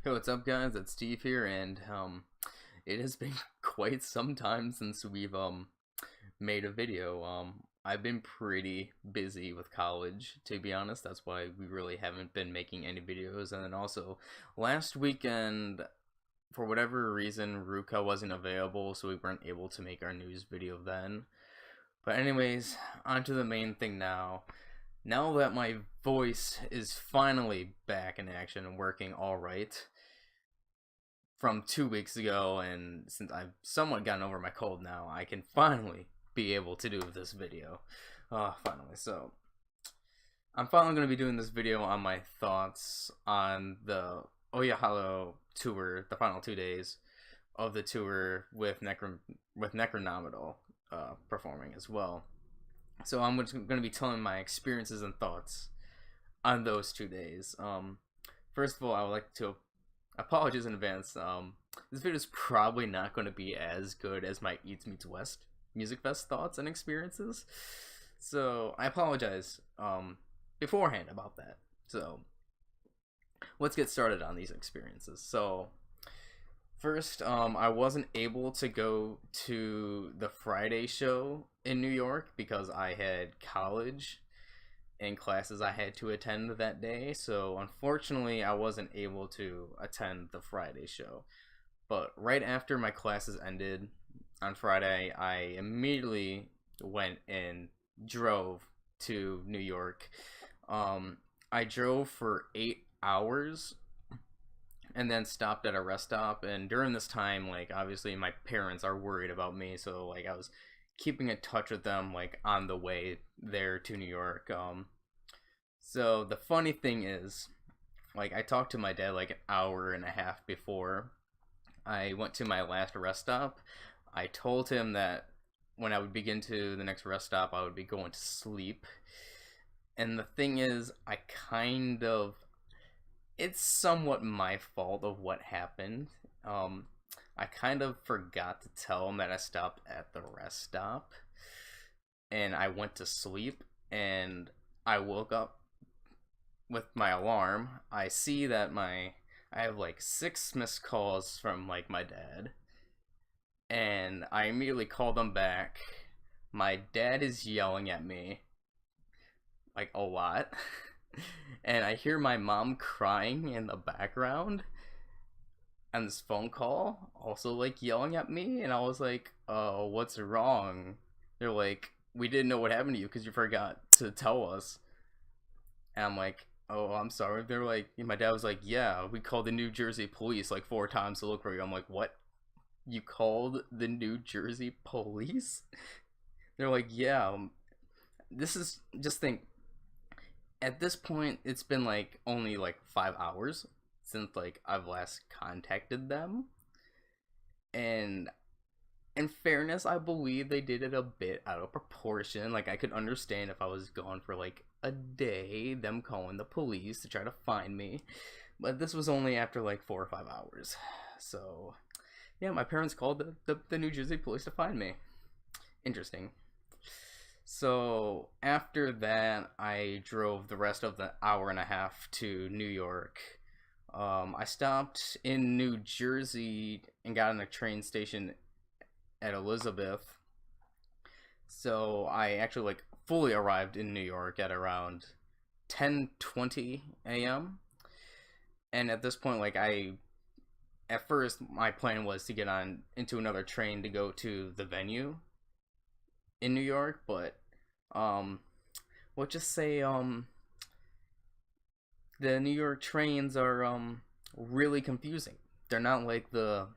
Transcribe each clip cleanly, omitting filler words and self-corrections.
Hey, what's up, guys? It's Steve here, and it has been quite some time since we've made a video. I've been pretty busy with college, to be honest. That's why we really haven't been making any videos. And then also, last weekend, for whatever reason, Ruka wasn't available, so we weren't able to make our news video then. But anyways, on to the main thing now. Now that my voice is finally back in action and working all right from 2 weeks ago, and since I've somewhat gotten over my cold now, I can finally be able to do this video. Finally. So, I'm finally going to be doing this video on my thoughts on the Oyahalo tour, the final 2 days of the tour with Necronomidol performing as well. So I'm just going to be telling my experiences and thoughts on those 2 days. First of all, I would like to apologize in advance. This video is probably not going to be as good as my Eats Meets West Music Fest thoughts and experiences. So I apologize beforehand about that. So let's get started on these experiences. So first, I wasn't able to go to the Friday show in New York because I had college and classes I had to attend that day. So unfortunately, I wasn't able to attend the Friday show. But right after my classes ended on Friday, I immediately went and drove to New York. I drove for 8 hours and then stopped at a rest stop. And during this time, like, obviously my parents are worried about me, so like I was keeping in touch with them like on the way there to New York. So the funny thing is, like, I talked to my dad like an hour and a half before I went to my last rest stop. I told him that when I would begin to the next rest stop, I would be going to sleep. And the thing is, it's somewhat my fault of what happened. I kind of forgot to tell him that I stopped at the rest stop, and I went to sleep, and I woke up with my alarm. I see that I have like 6 missed calls from like my dad, and I immediately called them back. My dad is yelling at me like a lot. And I hear my mom crying in the background on this phone call, also like yelling at me. And I was like, "Oh, what's wrong?" They're like, "We didn't know what happened to you because you forgot to tell us." And I'm like, "Oh, I'm sorry." They're like, my dad was like, "Yeah, we called the New Jersey police like 4 times to look for you." I'm like, "What? You called the New Jersey police?" They're like, "Yeah." This is, just think, at this point, it's been like only like 5 hours since like I've last contacted them, and in fairness, I believe they did it a bit out of proportion. Like, I could understand if I was gone for like a day, them calling the police to try to find me, but this was only after like 4 or 5 hours. So yeah, my parents called the New Jersey police to find me. Interesting. So after that, I drove the rest of the hour and a half to New York. I stopped in New Jersey and got on a train station at Elizabeth. So I actually like fully arrived in New York at around 10:20 a.m. And at this point, like, at first my plan was to get on into another train to go to the venue in New York, but we'll just say the New York trains are really confusing. They're not like the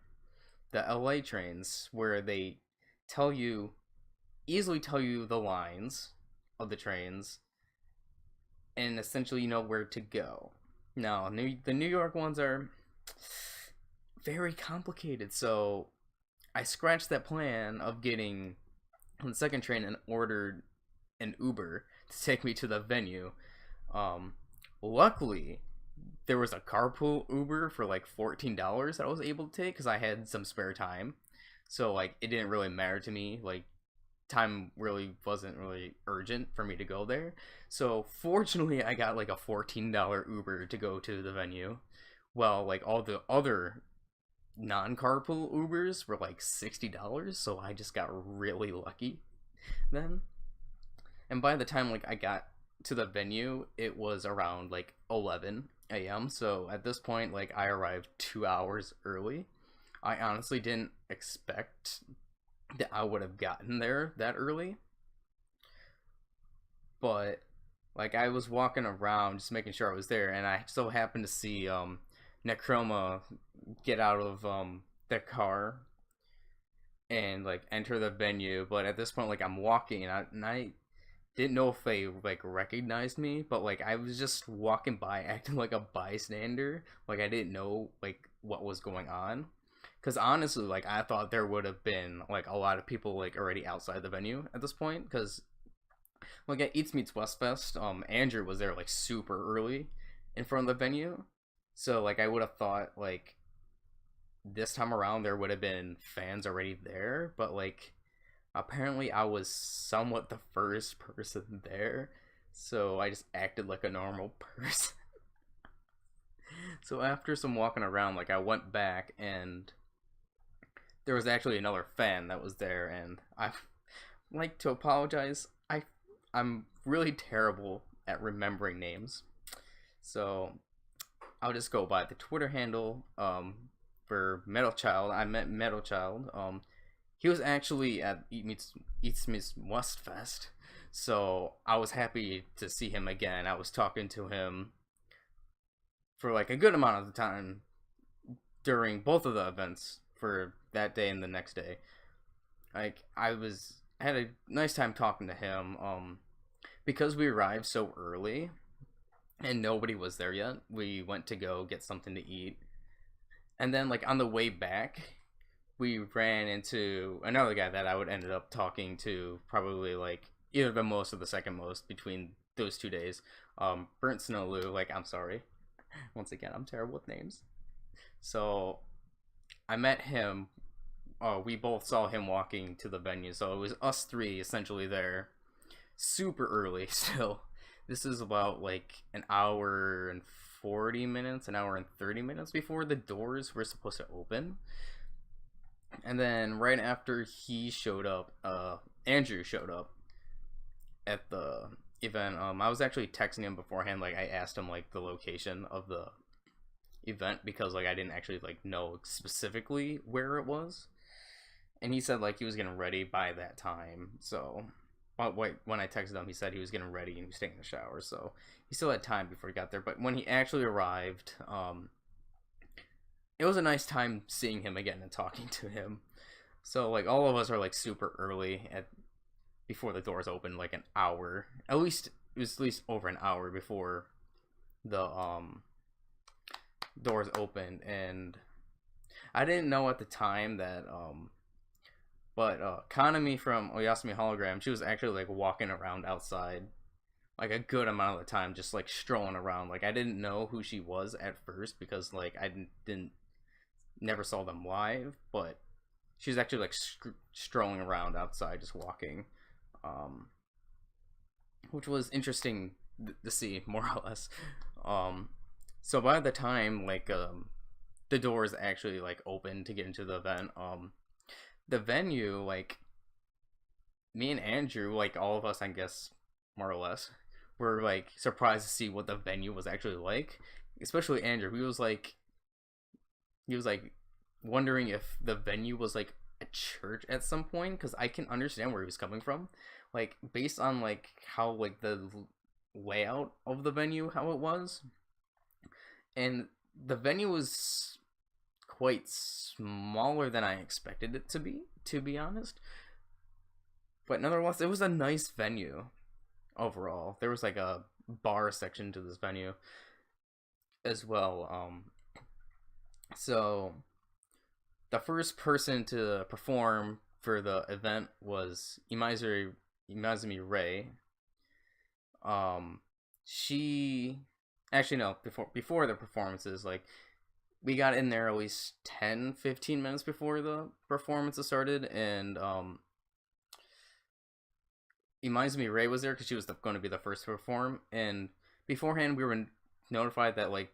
LA trains where they tell you easily tell you the lines of the trains and essentially you know where to go. Now, the New York ones are very complicated, so I scratched that plan of getting on the second train and ordered an Uber to take me to the venue. Luckily, there was a carpool Uber for like $14 that I was able to take because I had some spare time. So like it didn't really matter to me. Like, time really wasn't really urgent for me to go there. So fortunately, I got like a $14 Uber to go to the venue, Well, like all the other non-carpool Ubers were like $60, so I just got really lucky then. And by the time like I got to the venue, it was around like 11 a.m. So at this point, like I arrived 2 hours early. I honestly didn't expect that I would have gotten there that early, but like I was walking around just making sure I was there, and I so happened to see Necroma get out of the car and like enter the venue. But at this point, like I'm walking, and I didn't know if they like recognized me, but like I was just walking by acting like a bystander, like I didn't know like what was going on. Because honestly, like I thought there would have been like a lot of people like already outside the venue at this point. Because like at Eats Meets Westfest, Andrew was there like super early in front of the venue, so like I would have thought like this time around there would have been fans already there, but like apparently I was somewhat the first person there, so I just acted like a normal person. So after some walking around, like I went back and there was actually another fan that was there, and I like to apologize. I'm really terrible at remembering names, so I'll just go by the Twitter handle for Metal Child. I met Metal Child. He was actually at Eats Meets Westfest, so I was happy to see him again. I was talking to him for like a good amount of the time during both of the events for that day and the next day. Like I had a nice time talking to him. Because we arrived so early and nobody was there yet, we went to go get something to eat, and then like on the way back, we ran into another guy that I would ended up talking to probably like either the most or the second most between those 2 days. Burnt Snowloo. Like I'm sorry, once again I'm terrible with names. So I met him. We both saw him walking to the venue, so it was us three essentially there, super early still. This is about like an hour and 40 minutes, an hour and 30 minutes before the doors were supposed to open. And then right after he showed up, Andrew showed up at the event. I was actually texting him beforehand. Like I asked him like the location of the event because like I didn't actually like know specifically where it was, and he said like he was getting ready by that time. So when I texted him, he said he was getting ready and he was taking a shower, so he still had time before he got there. But when he actually arrived, it was a nice time seeing him again and talking to him. So like all of us are like super early at before the doors opened, like an hour. At least it was at least over an hour before the doors opened, and I didn't know at the time that but Kanami from Oyasumi Hologram, she was actually like walking around outside like a good amount of the time, just like strolling around. Like I didn't know who she was at first because like I didn't never saw them live, but she was actually like strolling around outside, just walking, um, which was interesting to see more or less. Um, so by the time like the doors actually like opened to get into the event, the venue, like me and Andrew, like all of us, I guess, more or less, were like surprised to see what the venue was actually like. Especially Andrew, he was like wondering if the venue was like a church at some point, because I can understand where he was coming from, like based on like how like the layout of the venue, how it was, and the venue was quite smaller than I expected it to be honest. But nonetheless, it was a nice venue overall. There was like a bar section to this venue as well. So the first person to perform for the event was Imazumi Ray. She actually no, before the performances, like we got in there at least 10-15 minutes before the performances started, and Imazumi Ray was there because she was going to be the first to perform. And beforehand, we were notified that like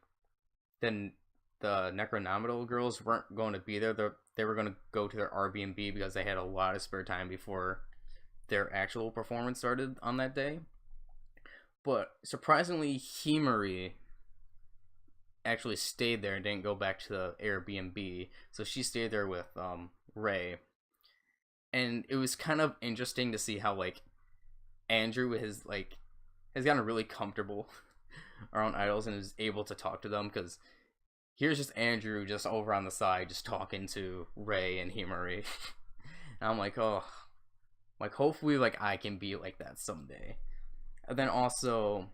then the Necronomidol girls weren't going to be there. They were going to go to their Airbnb because they had a lot of spare time before their actual performance started on that day. But surprisingly, Himari actually stayed there and didn't go back to the Airbnb. So she stayed there with Ray. And it was kind of interesting to see how like Andrew has gotten really comfortable around idols and is able to talk to them, because here's just Andrew just over on the side just talking to Ray and Himari. And I'm like, oh, like hopefully like I can be like that someday. And then also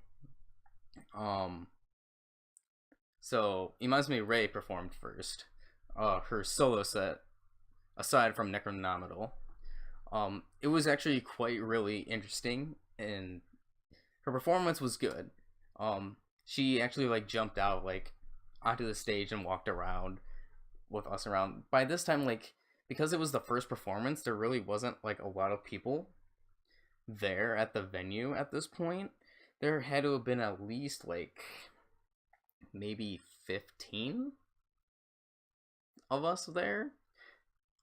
so Imazumi Ray performed first. Her solo set, aside from Necronomidol. It was actually quite really interesting, and her performance was good. She actually like jumped out like onto the stage and walked around with us around. By this time, like because it was the first performance, there really wasn't like a lot of people there at the venue at this point. There had to have been at least like maybe 15 of us there,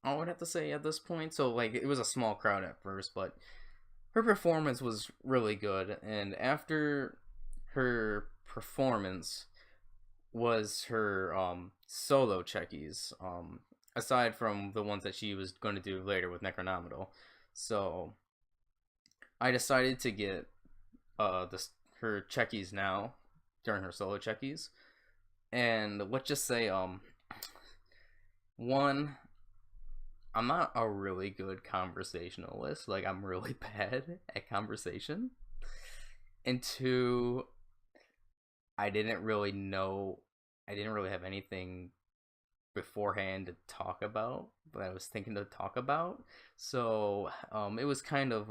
I would have to say, at this point. So like it was a small crowd at first, but her performance was really good. And after her performance was her solo checkies, aside from the ones that she was going to do later with Necronomidol. So I decided to get her checkies now during her solo checkies. And let's just say one, I'm not a really good conversationalist. Like, I'm really bad at conversation. And two, I didn't really have anything beforehand to talk about that I was thinking to talk about. So it was kind of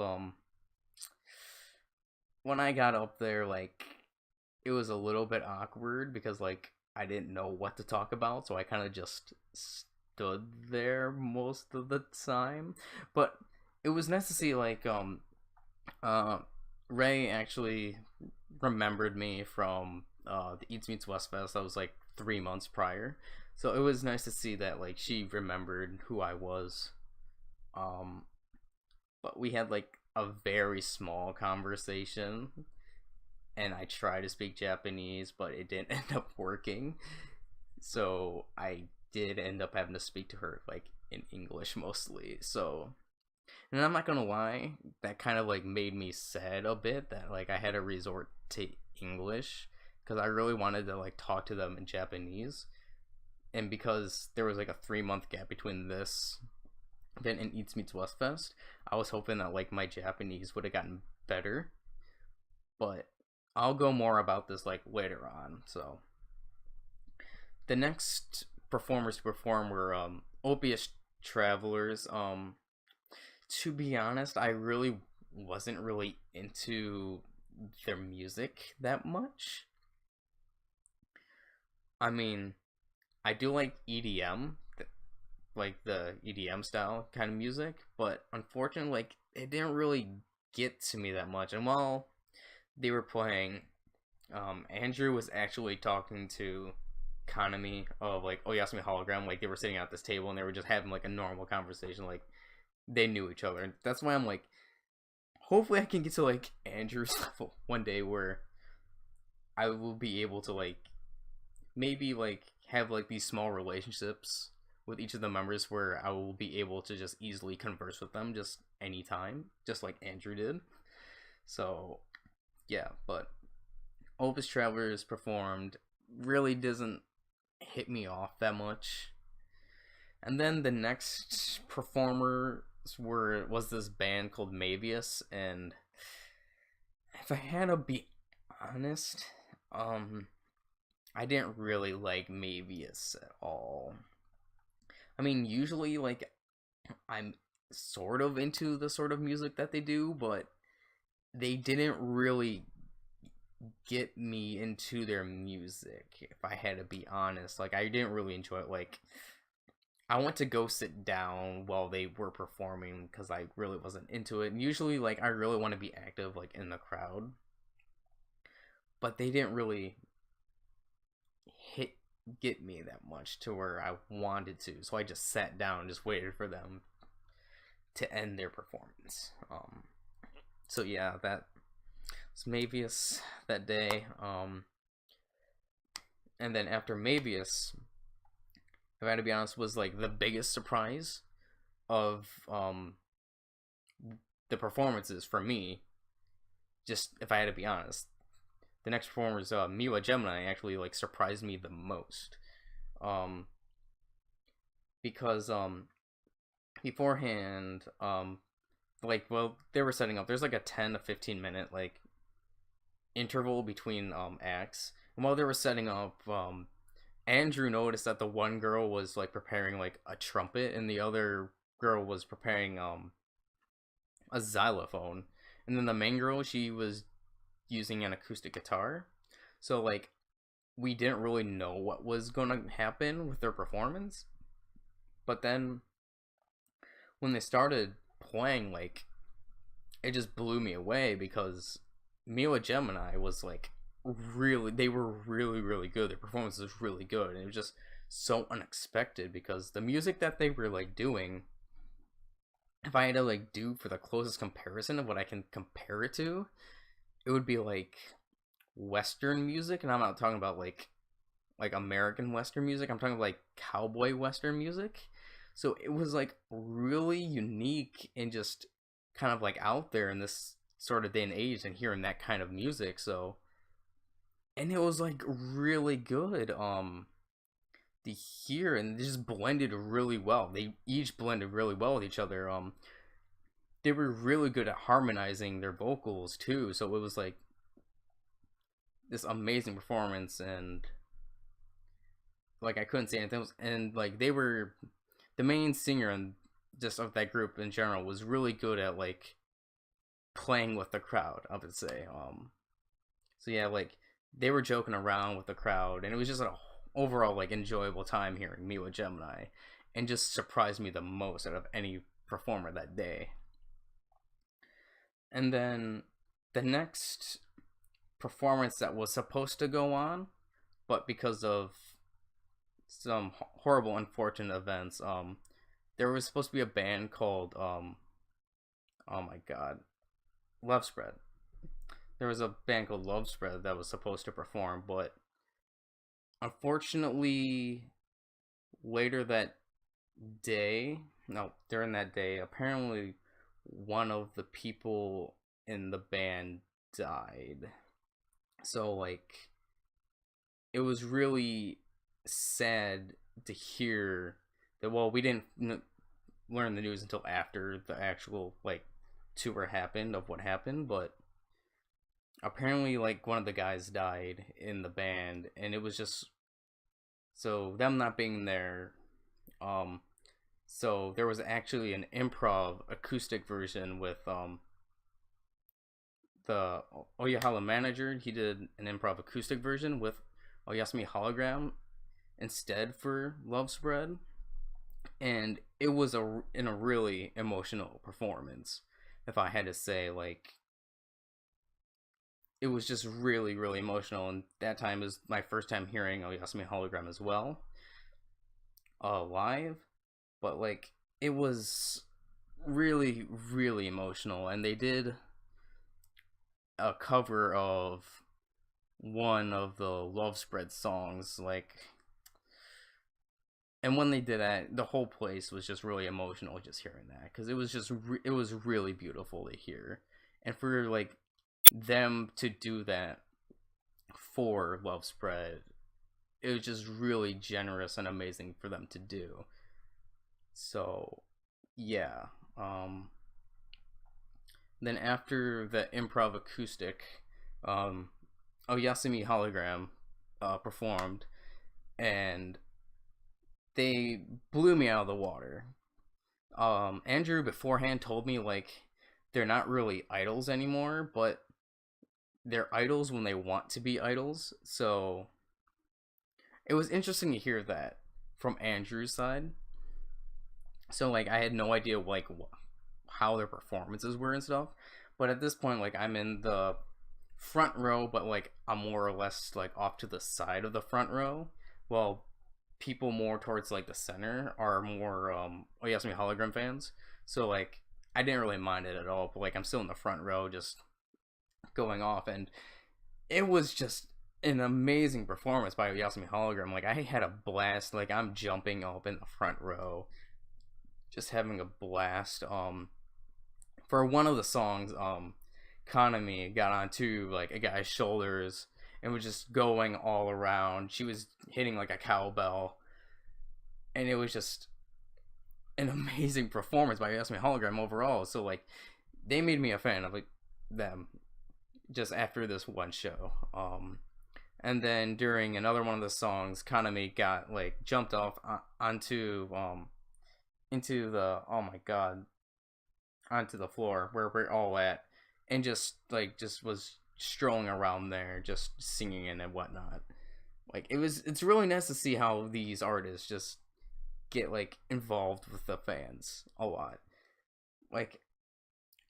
when I got up there, like it was a little bit awkward because like I didn't know what to talk about, so I kind of just stood there most of the time. But it was nice to see like Ray actually remembered me from the Eats Meets West Fest. That was like 3 months prior, so it was nice to see that like she remembered who I was. But we had like a very small conversation, and I tried to speak Japanese, but it didn't end up working. So I did end up having to speak to her like in English mostly. So, and I'm not gonna lie, that kind of like made me sad a bit that like I had to resort to English because I really wanted to like talk to them in Japanese. And because there was like a 3 month gap between this event and Eats Meets West Fest, I was hoping that like my Japanese would have gotten better. But I'll go more about this like later on. So the next performers to perform were Opius Travelers. To be honest, I really wasn't really into their music that much. I mean, I do like EDM, like the EDM style kind of music, but unfortunately, like it didn't really get to me that much. And while they were playing, Andrew was actually talking to Kanami of like Oyasumi Hologram. Like they were sitting at this table and they were just having like a normal conversation, like they knew each other. And that's why I'm like, hopefully I can get to like Andrew's level one day where I will be able to like maybe like have like these small relationships with each of the members where I will be able to just easily converse with them just anytime, just like Andrew did. So yeah, but Opus Travelers performed, really doesn't hit me off that much. And then the next performers was this band called Mavius, and if I had to be honest, I didn't really like Mavius at all. I mean, usually like I'm sort of into the sort of music that they do, but they didn't really get me into their music, if I had to be honest. Like I didn't really enjoy it. Like I went to go sit down while they were performing because I really wasn't into it. And usually like I really want to be active like in the crowd, but they didn't really hit get me that much to where I wanted to. So I just sat down and just waited for them to end their performance. So yeah, that was Mavius that day. And then after Mavius, if I had to be honest, was like the biggest surprise of the performances for me. Just if I had to be honest, the next performers, Miwa Gemini, actually like surprised me the most. Because beforehand, like, well, they were setting up. There's like a 10 to 15 minute like interval between acts, and while they were setting up, Andrew noticed that the one girl was like preparing like a trumpet, and the other girl was preparing a xylophone, and then the main girl, she was using an acoustic guitar. So like we didn't really know what was gonna happen with their performance, but then when they started playing, like, it just blew me away because Mila Gemini was like really, they were really really good. Their performance was really good, and it was just so unexpected because the music that they were like doing, if I had to like do for the closest comparison of what I can compare it to, it would be like Western music. And I'm not talking about like American Western music. I'm talking about like cowboy Western music. So it was like really unique and just kind of like out there in this sort of day and age, and hearing that kind of music. So, and it was like really good to hear, and they just blended really well. They each blended really well with each other. They were really good at harmonizing their vocals too. So it was like this amazing performance, and like I couldn't say anything else. And like they were, the main singer and just of that group in general was really good at like playing with the crowd, I would say. So yeah, like they were joking around with the crowd, and it was just an overall like enjoyable time hearing Miwa Gemini, and just surprised me the most out of any performer that day. And then the next performance that was supposed to go on, but because of some horrible unfortunate events, there was supposed to be a band called oh my god, Love Spread. There was a band called Love Spread that was supposed to perform, but unfortunately later that day, no, during that day, apparently one of the people in the band died. So like it was really sad to hear that. Well, we didn't learn the news until after the actual like tour happened of what happened, but apparently like one of the guys died in the band, and it was just, so them not being there, so there was actually an improv acoustic version with the Oyahara manager. He did an improv acoustic version with Oyasumi Hologram instead for Love Spread, and it was in a really emotional performance. If I had to say, like, it was just really really emotional, and that time was my first time hearing Oyasumi Hologram as well, live. But like it was really really emotional, and they did a cover of one of the Love Spread songs, like, and when they did that, the whole place was just really emotional just hearing that, because it was just it was really beautiful to hear. And for like them to do that for Love Spread, it was just really generous and amazing for them to do. So yeah, then after the improv acoustic, Oyasumi Hologram performed, and they blew me out of the water. Andrew beforehand told me like they're not really idols anymore, but they're idols when they want to be idols. So it was interesting to hear that from Andrew's side. So like I had no idea like how their performances were and stuff, but at this point like I'm in the front row, but like I'm more or less like off to the side of the front row, well, people more towards like the center are more Oyasumi Hologram fans. So like I didn't really mind it at all, but like I'm still in the front row just going off, and it was just an amazing performance by Oyasumi Hologram. Like I had a blast. Like I'm jumping up in the front row, just having a blast. For one of the songs, Kanami got onto like a guy's shoulders and was just going all around. She was hitting like a cowbell, and it was just an amazing performance by Yasumi Hologram overall. So like, they made me a fan of like them just after this one show. And then during another one of the songs, Kanami got like jumped off onto into the, oh my god, onto the floor where we're all at, and just was strolling around there, just singing and whatnot. Like it's really nice to see how these artists just get like involved with the fans a lot. Like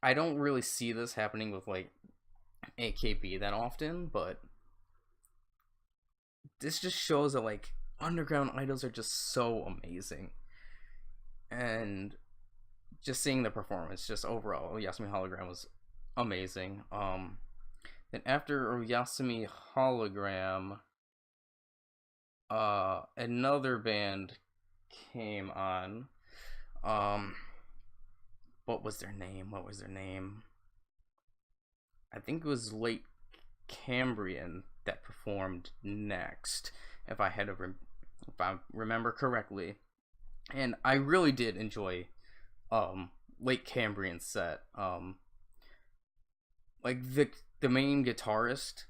I don't really see this happening with like AKB that often, but this just shows that like underground idols are just so amazing. And just seeing the performance, just overall, Yasumi Hologram was amazing. Then after Oyasumi Hologram, another band came on. What was their name? I think it was Late Cambrian that performed next, if I remember correctly. And I really did enjoy Late Cambrian set. Like the main guitarist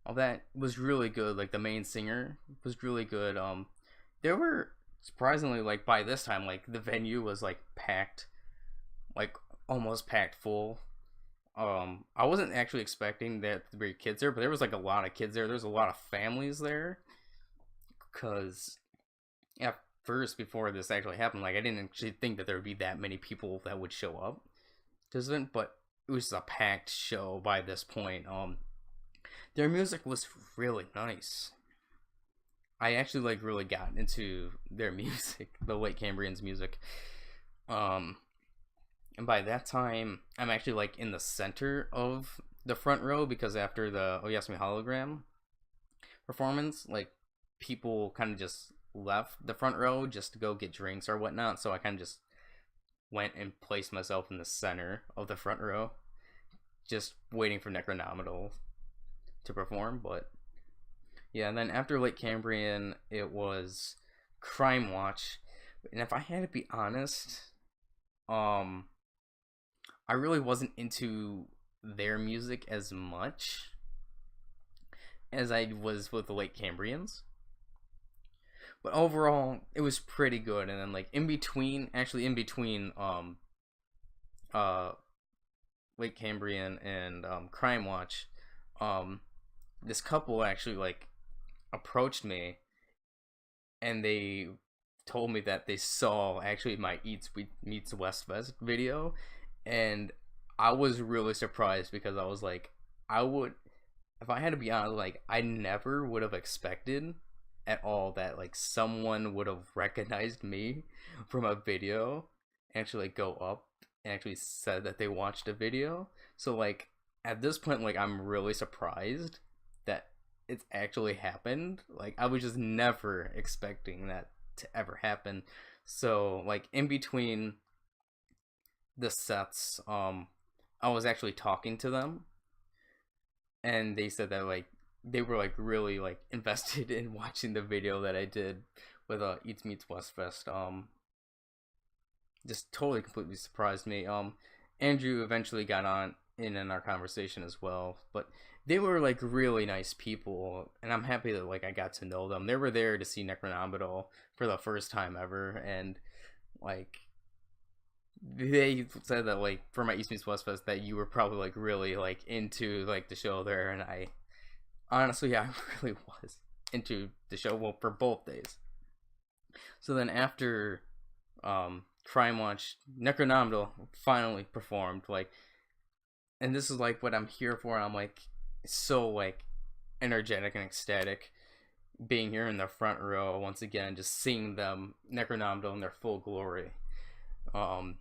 of that was really good. Like the main singer was really good. There were surprisingly, like by this time, like the venue was like packed, like almost packed full. I wasn't actually expecting that to be kids there, but there was like a lot of kids there. There's a lot of families there, cause at first, before this actually happened, like I didn't actually think that there would be that many people that would show up to this event, but it was a packed show by this point. Their music was really nice. I actually like really got into their music, the Late Cambrian's music. And by that time, I'm actually like in the center of the front row, because after the Oyasumi Hologram performance, like people kind of just left the front row just to go get drinks or whatnot. So I kind of just went and placed myself in the center of the front row, just waiting for Necronomidol to perform. But yeah, and then after Late Cambrian, it was Crime Watch. And if I had to be honest, I really wasn't into their music as much as I was with the Late Cambrians. But overall, it was pretty good. And then like in between Late Cambrian and Crime Watch, this couple actually like approached me, and they told me that they saw actually my Eats Meets West Fest video, and I was really surprised, because I was like, if I had to be honest, like I never would have expected at all that like someone would have recognized me from a video and actually like go up and actually said that they watched a video. So like at this point, like I'm really surprised that it's actually happened. Like I was just never expecting that to ever happen. So like in between the sets, I was actually talking to them, and they said that like they were like really like invested in watching the video that I did with Eats Meets West Fest. Just totally completely surprised me. Andrew eventually got on in our conversation as well, but they were like really nice people, and I'm happy that like I got to know them. They were there to see Necronomidol for the first time ever, and like they said that like for my East Meets West Fest that you were probably like really like into like the show there, and I honestly, I really was into the show, well, for both days. So then after Crime Watch, Necronomidol finally performed, like, and this is like what I'm here for. I'm like so like energetic and ecstatic. being here in the front row once again, just seeing them Necronomidol in their full glory. Um,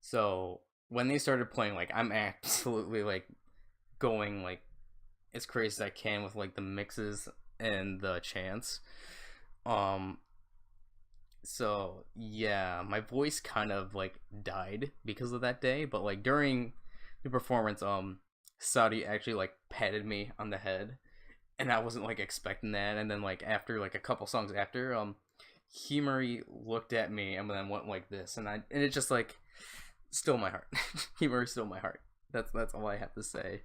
so when they started playing, like I'm absolutely like going like as crazy as I can with like the mixes and the chants. Um, so yeah, my voice kind of like died because of that day, but like during the performance, Saudi actually like patted me on the head, and I wasn't like expecting that. And then like after like a couple songs after, Himari looked at me and then went like this, and it just like still my heart. Himari still my heart. That's all I have to say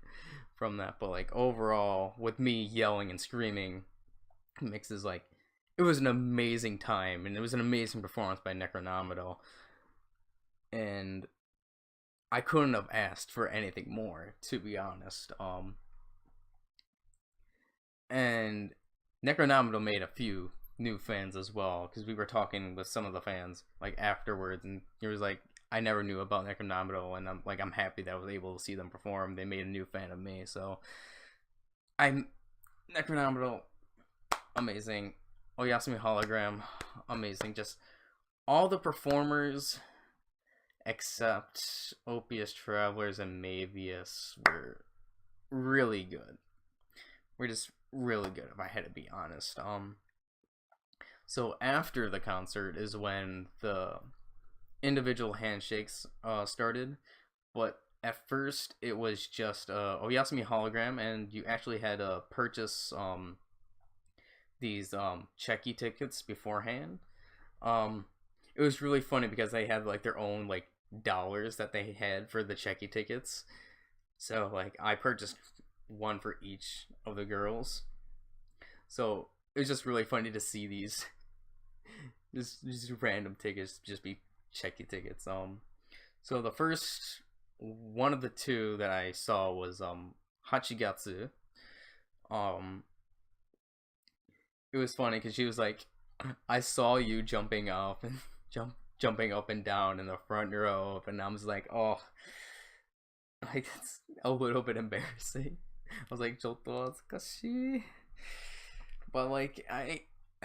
from that. But like overall, with me yelling and screaming, mixes like it was an amazing time, and it was an amazing performance by Necronomidol, and I couldn't have asked for anything more, to be honest. And Necronomidol made a few new fans as well, because we were talking with some of the fans like afterwards, and it was like I never knew about Necronomidol, and I'm happy that I was able to see them perform. They made a new fan of me, so I'm Necronomidol, amazing. Oyasumi Hologram, amazing. Just all the performers except Opius Travelers and Mavius were really good. We're just really good, if I had to be honest. So after the concert is when the individual handshakes started, but at first it was just Oyasumi Hologram, and you actually had to purchase these checky tickets beforehand. Um, it was really funny because they had like their own like dollars that they had for the checky tickets. So like I purchased one for each of the girls. So it was just really funny to see these just random tickets just be checky tickets. So the first one of the two that I saw was Hachigatsu. Um, it was funny because she was like, "I saw you jumping up and jumping up and down in the front row," and I was like, "Oh, like it's a little bit embarrassing." I was like, "Chotto hazukashii," but like I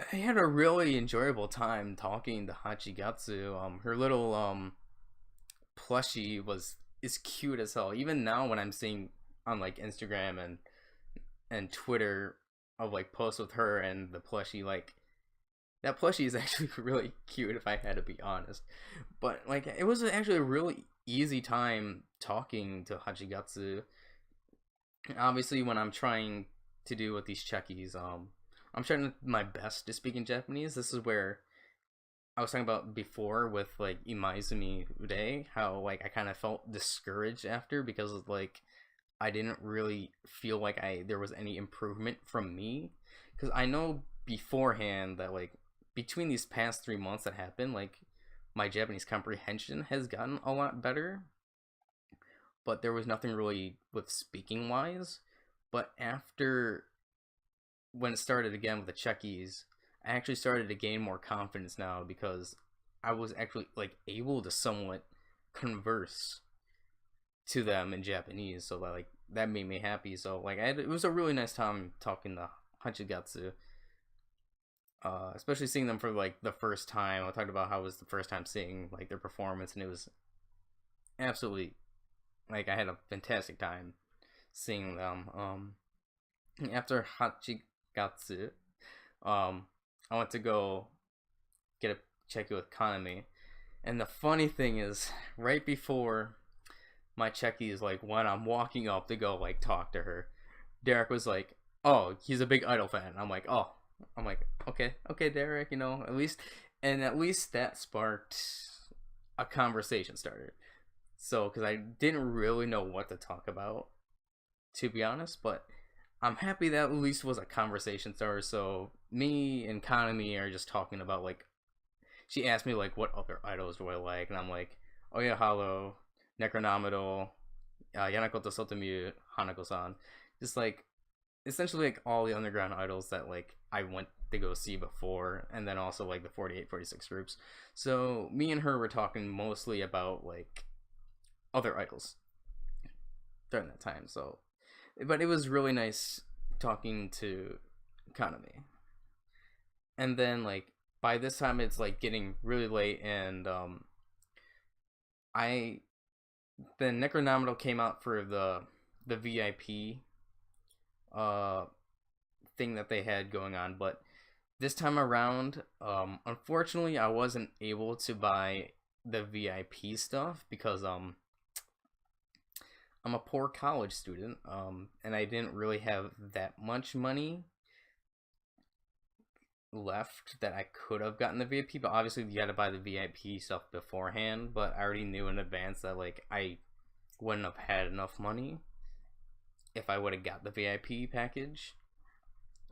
had a really enjoyable time talking to Hachigatsu. Her little plushie was is cute as hell. Even now when I'm seeing on like Instagram and Twitter of like posts with her and the plushie, like that plushie is actually really cute if I had to be honest. But like it was actually a really easy time talking to Hachigatsu. Obviously when I'm trying to do with these checkies, I'm trying my best to speak in Japanese. This is where I was talking about before with like Imaizumi Ude, how like I kind of felt discouraged after because like I didn't really feel like I there was any improvement from me, because I know beforehand that like between these past 3 months that happened, like my Japanese comprehension has gotten a lot better, but there was nothing really with speaking wise. But after when it started again with the Czechies, I actually started to gain more confidence now because I was actually like able to somewhat converse to them in Japanese. So like that made me happy. So like it was a really nice time talking to Hachigatsu. Especially seeing them for like the first time. I talked about how it was the first time seeing like their performance, and it was absolutely like I had a fantastic time seeing them. After Hachigatsu, I went to go get a check with Kanami, and the funny thing is, right before my checkie is like when I'm walking up to go like talk to her, Derek was like, "Oh, he's a big Idol fan." I'm like, okay, Derek, at least that sparked a conversation starter. So, because I didn't really know what to talk about, to be honest, but I'm happy that at least was a conversation starter. So me and Kanami are just talking about like she asked me like what other idols do I like, and I'm like, oh yeah, Hollow, Necronomidol, Yanakoto Sotomu, Hanako-san, just like essentially like all the underground idols that like I went to go see before, and then also like the 48, 46 groups. So me and her were talking mostly about like other idols during that time. So, but it was really nice talking to Kanami. And then like by this time it's like getting really late, and I the Necronomidol came out for the VIP uh thing that they had going on, but this time around, unfortunately, I wasn't able to buy the VIP stuff because I'm a poor college student, and I didn't really have that much money left that I could have gotten the VIP. But obviously, you got to buy the VIP stuff beforehand. But I already knew in advance that like I wouldn't have had enough money if I would have got the VIP package.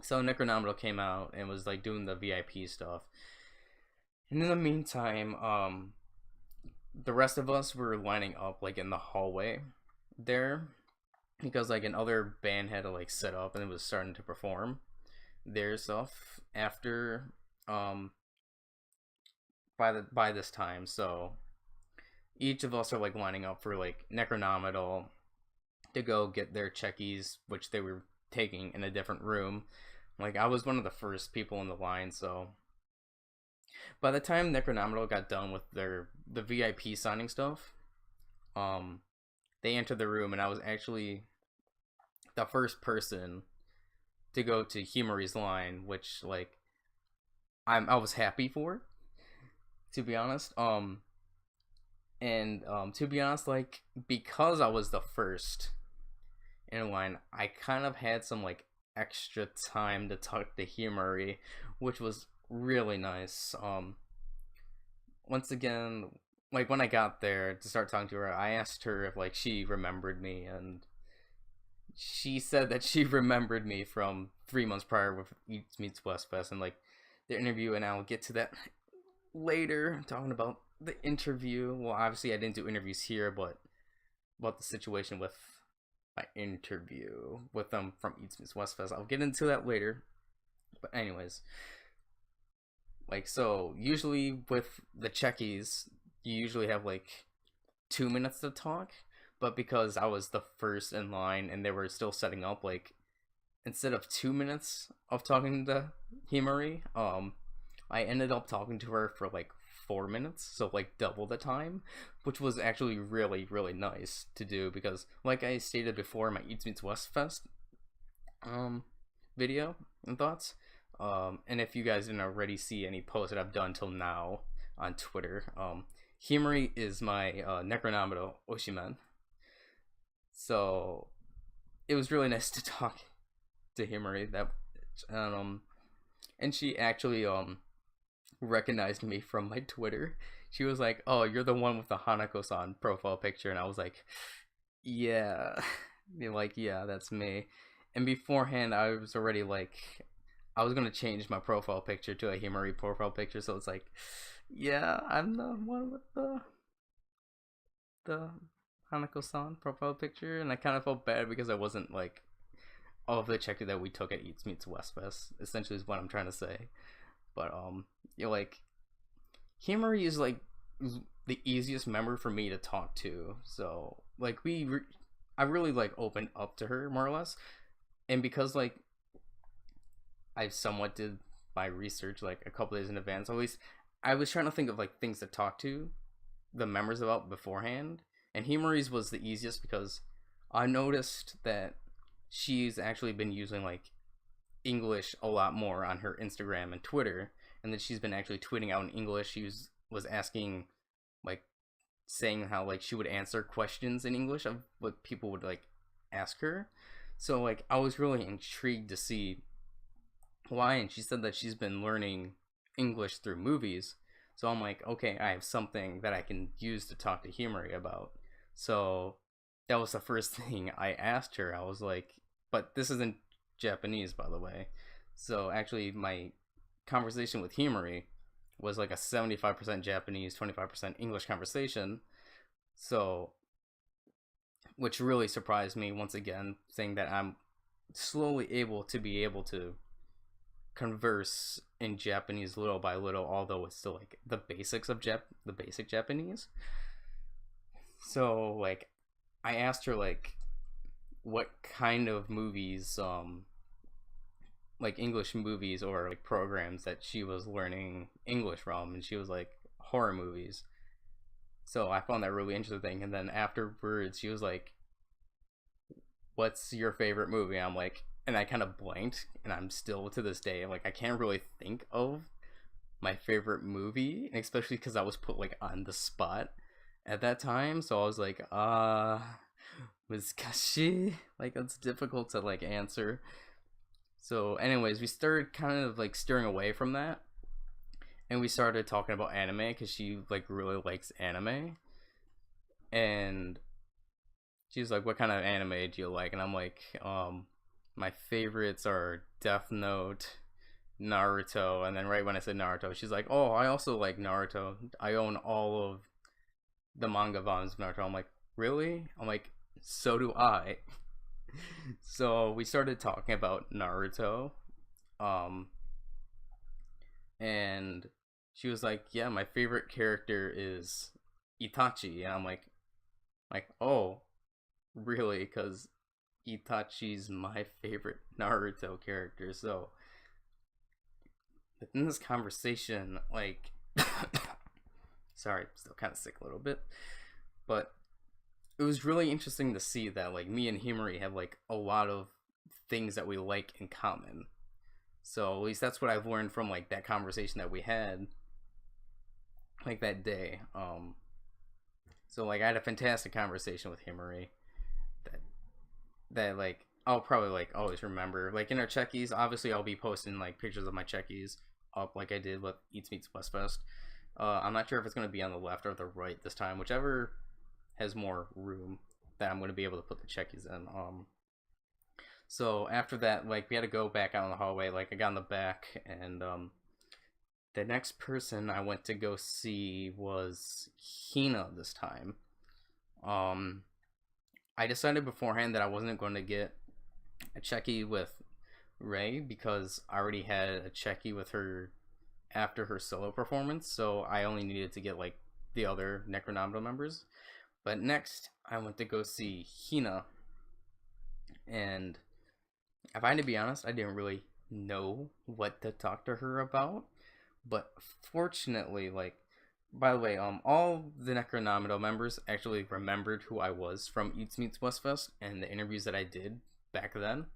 So Necronomidol came out and was like doing the VIP stuff. And in the meantime, the rest of us were lining up like in the hallway there because like another band had to like set up and it was starting to perform their stuff after by this time. So each of us are like lining up for like Necronomidol to go get their checkies, which they were taking in a different room. Like I was one of the first people in the line, so by the time Necronomidol got done with the VIP signing stuff, um, they entered the room, and I was actually the first person to go to Himari's line, which like I was happy for, to be honest. And to be honest, like because I was the first in line, I kind of had some like extra time to talk to Himari, which was really nice. Once again, like when I got there to start talking to her, I asked her if like she remembered me, and she said that she remembered me from 3 months prior with Eats Meets West Fest and like the interview, and I'll get to that later. Talking about the interview. Well, obviously I didn't do interviews here, but about the situation with my interview with them from Eats Meets West Fest. I'll get into that later. But anyways, like so usually with the checkies, you usually have like 2 minutes to talk. But because I was the first in line and they were still setting up, like instead of 2 minutes of talking to Himari, I ended up talking to her for like 4 minutes, so like double the time, which was actually really, really nice to do because, like I stated before, my Eats Meets West Fest video and thoughts. And if you guys didn't already see any posts that I've done till now on Twitter, Himari is my Necronomidol Oshiman. So it was really nice to talk to Himari. That and she actually recognized me from my Twitter. She was like, "Oh, you're the one with the Hanako-san profile picture," and I was like, "Yeah." You're like, "Yeah, that's me." And beforehand, I was already like, I was gonna change my profile picture to a Himari profile picture, so it's like, yeah, I'm the one with the Hanako-san profile picture, and I kind of felt bad because I wasn't like all of the checker that we took at Eats Meets West Fest. Essentially, is what I'm trying to say. But you're like, Himari is like the easiest member for me to talk to. So like I really like opened up to her more or less, and because like I somewhat did my research like a couple days in advance. At least I was trying to think of like things to talk to the members about beforehand, and Himari's was the easiest because I noticed that she's actually been using like English a lot more on her Instagram and Twitter, and that she's been actually tweeting out in English. She was asking, like, saying how like she would answer questions in English of what people would like ask her. So like I was really intrigued to see why, and she said that she's been learning English through movies. So I'm like, okay, I have something that I can use to talk to Himari about. So that was the first thing I asked her. I was like, but this isn't Japanese, by the way. So actually, my conversation with Himari was like a 75% Japanese, 25% English conversation. So, which really surprised me once again, saying that I'm slowly able to converse in Japanese little by little, although it's still like the basics of the basic Japanese. So like I asked her like what kind of movies like English movies or like programs that she was learning English from, and she was like horror movies. So I found that really interesting. And then afterwards, she was like, "What's your favorite movie?" I'm like, and I kind of blanked, and I'm still to this day like I can't really think of my favorite movie, and especially because I was put like on the spot at that time. So I was like, was Kashi like it's difficult to like answer. So, anyways, we started kind of like steering away from that, and we started talking about anime because she like really likes anime, and she's like, "What kind of anime do you like?" And I'm like, my favorites are Death Note, Naruto." And then right when I said Naruto, she's like, "Oh, I also like Naruto. I own all of the manga volumes of Naruto." I'm like, "Really?" I'm like, "So do I." So we started talking about Naruto, um, and she was like, "Yeah, my favorite character is Itachi," and I'm like, "Oh, really?" Because Itachi's my favorite Naruto character. So within this conversation, like, sorry, still kind of sick a little bit, but it was really interesting to see that like me and Himari have like a lot of things that we like in common. So at least that's what I've learned from like that conversation that we had like that day. So like I had a fantastic conversation with Himari that like I'll probably like always remember. Like in our checkies, obviously I'll be posting like pictures of my checkies up like I did with Eats Meets Westfest. I'm not sure if it's gonna be on the left or the right this time, whichever has more room that I'm gonna be able to put the checkies in. So after that, like we had to go back out in the hallway. Like I got in the back, and the next person I went to go see was Hina this time. Um, I decided beforehand that I wasn't going to get a checky with Ray because I already had a checky with her after her solo performance, so I only needed to get like the other Necronomidol members. But next, I went to go see Hina, and if I had to be honest, I didn't really know what to talk to her about. But fortunately, like, by the way, all the Necronomidol members actually remembered who I was from Eats Meets Westfest and the interviews that I did back then.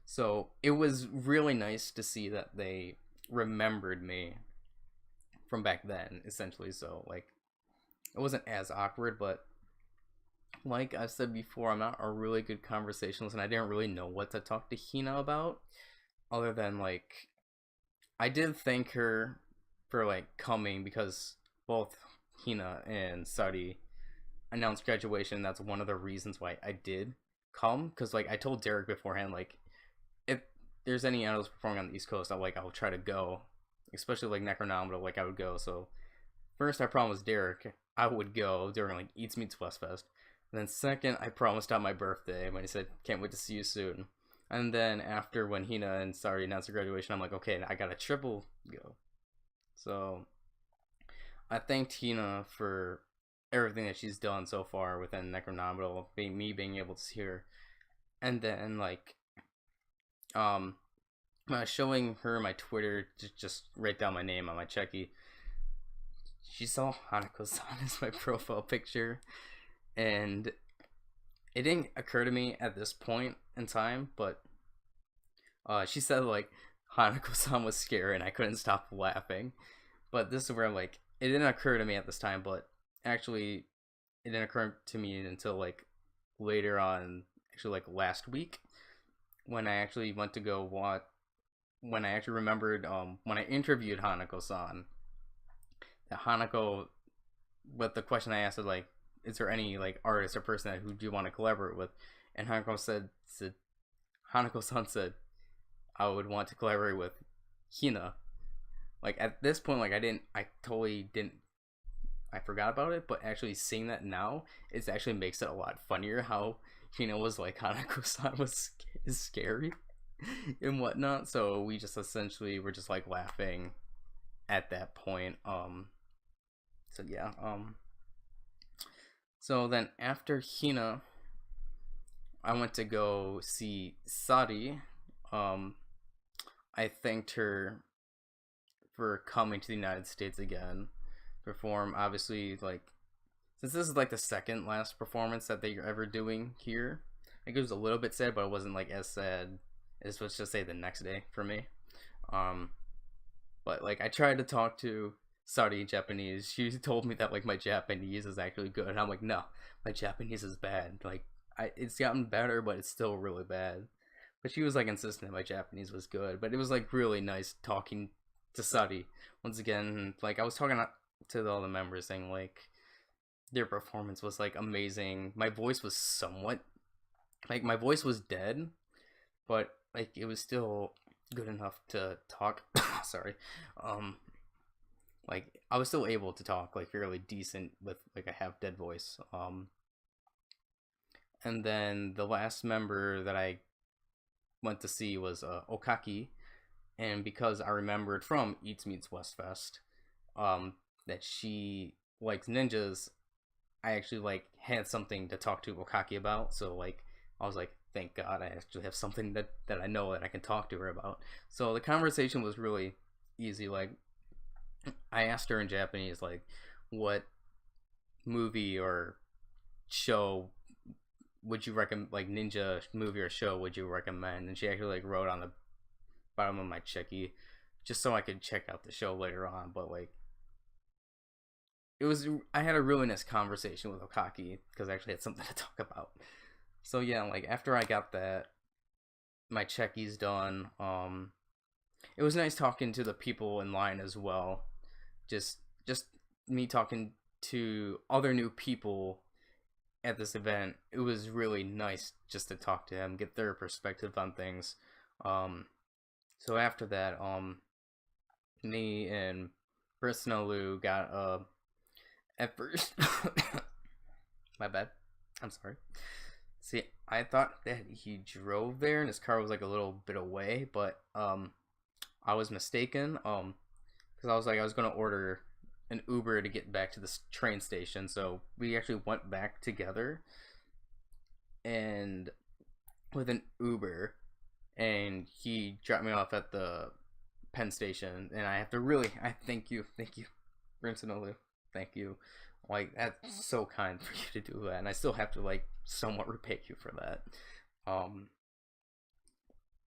So it was really nice to see that they remembered me from back then, essentially. So like, it wasn't as awkward, but like I've said before, I'm not a really good conversationalist, and I didn't really know what to talk to Hina about, other than like I did thank her for like coming because both Hina and Saudi announced graduation. That's one of the reasons why I did come, because like I told Derek beforehand, like if there's any idols performing on the East Coast, I'll try to go, especially like Necronomidol, like I would go. So first I promised Derek I would go during like Eats Meets Westfest. And then second, I promised on my birthday when he said, "Can't wait to see you soon." And then after when Hina and Sari announced their graduation, I'm like, okay, I got a triple go. So I thanked Hina for everything that she's done so far within Necronomidol, me being able to see her. And then like um showing her my Twitter to just write down my name on my checky. She saw Hanako-san as my profile picture, and it didn't occur to me at this point in time, but she said like Hanako-san was scary and I couldn't stop laughing. But this is where like it didn't occur to me at this time, but actually it didn't occur to me until like later on, actually like last week, when I actually went to go watch. When I actually remembered when I interviewed Hanako-san, that Hanako, with the question I asked her, like, is there any like artist or person who do you want to collaborate with? And Hanako-san said, I would want to collaborate with Hina. Like at this point, like I totally didn't, I forgot about it. But actually seeing that now, it actually makes it a lot funnier how Hina was like Hanako-san is scary and whatnot. So we just essentially were just like laughing at that point. So yeah. So then after Hina, I went to go see Sadi. I thanked her for coming to the United States again, perform. Obviously, like since this is like the second last performance that they're ever doing here, I think it was a little bit sad, but it wasn't like as sad as let's just say the next day for me. Um, but like I tried to talk to Saudi Japanese. She told me that like my Japanese is actually good. And I'm like, no, my Japanese is bad. Like it's gotten better, but it's still really bad. But she was like insistent that my Japanese was good. But it was like really nice talking to Saudi once again. Like I was talking to all the members saying like their performance was like amazing. My voice was somewhat like my voice was dead, but like it was still good enough to talk. Sorry. Um like I was still able to talk like fairly decent with like a half dead voice. And then the last member that I went to see was Okaki, and because I remembered from Eats Meets Westfest, that she likes ninjas, I actually like had something to talk to Okaki about. So like I was like, thank God I actually have something that I know that I can talk to her about. So the conversation was really easy. Like I asked her in Japanese like what movie or show would you recommend, like ninja movie or show would you recommend, and she actually like wrote on the bottom of my checkie just so I could check out the show later on. But like it was, I had a really nice conversation with Okaki because I actually had something to talk about. So yeah, like after I got that my checkie's done, it was nice talking to the people in line as well. Just me talking to other new people at this event. It was really nice just to talk to them, get their perspective on things. um so after that, me and Personalu got at first my bad, I'm sorry. See, I thought that he drove there and his car was like a little bit away, but I was mistaken. Because I was like I was gonna order an Uber to get back to this train station, so we actually went back together and with an Uber, and he dropped me off at the Penn Station, and I have to really, I thank you, Rinson, thank you. Like that's so kind for you to do that, and I still have to like somewhat repay you for that. Um,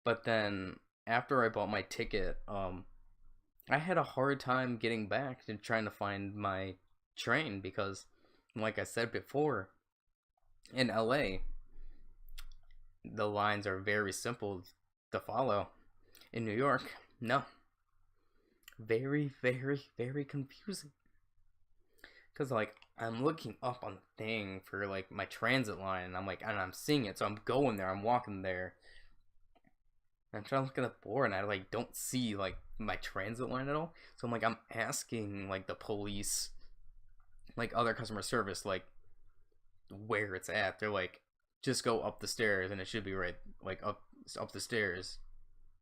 but then after I bought my ticket, I had a hard time getting back and trying to find my train because, like I said before, in LA, the lines are very simple to follow. In New York, no. Very, very, very confusing. Because, like, I'm looking up on the thing for, like, my transit line, and I'm like, and I'm seeing it, so I'm going there, I'm walking there. And I'm trying to look at the board, and I, like, don't see, like, my transit line at all. So I'm like, I'm asking, like, the police, like, other customer service, like, where it's at. They're like, just go up the stairs, and it should be right, like, up the stairs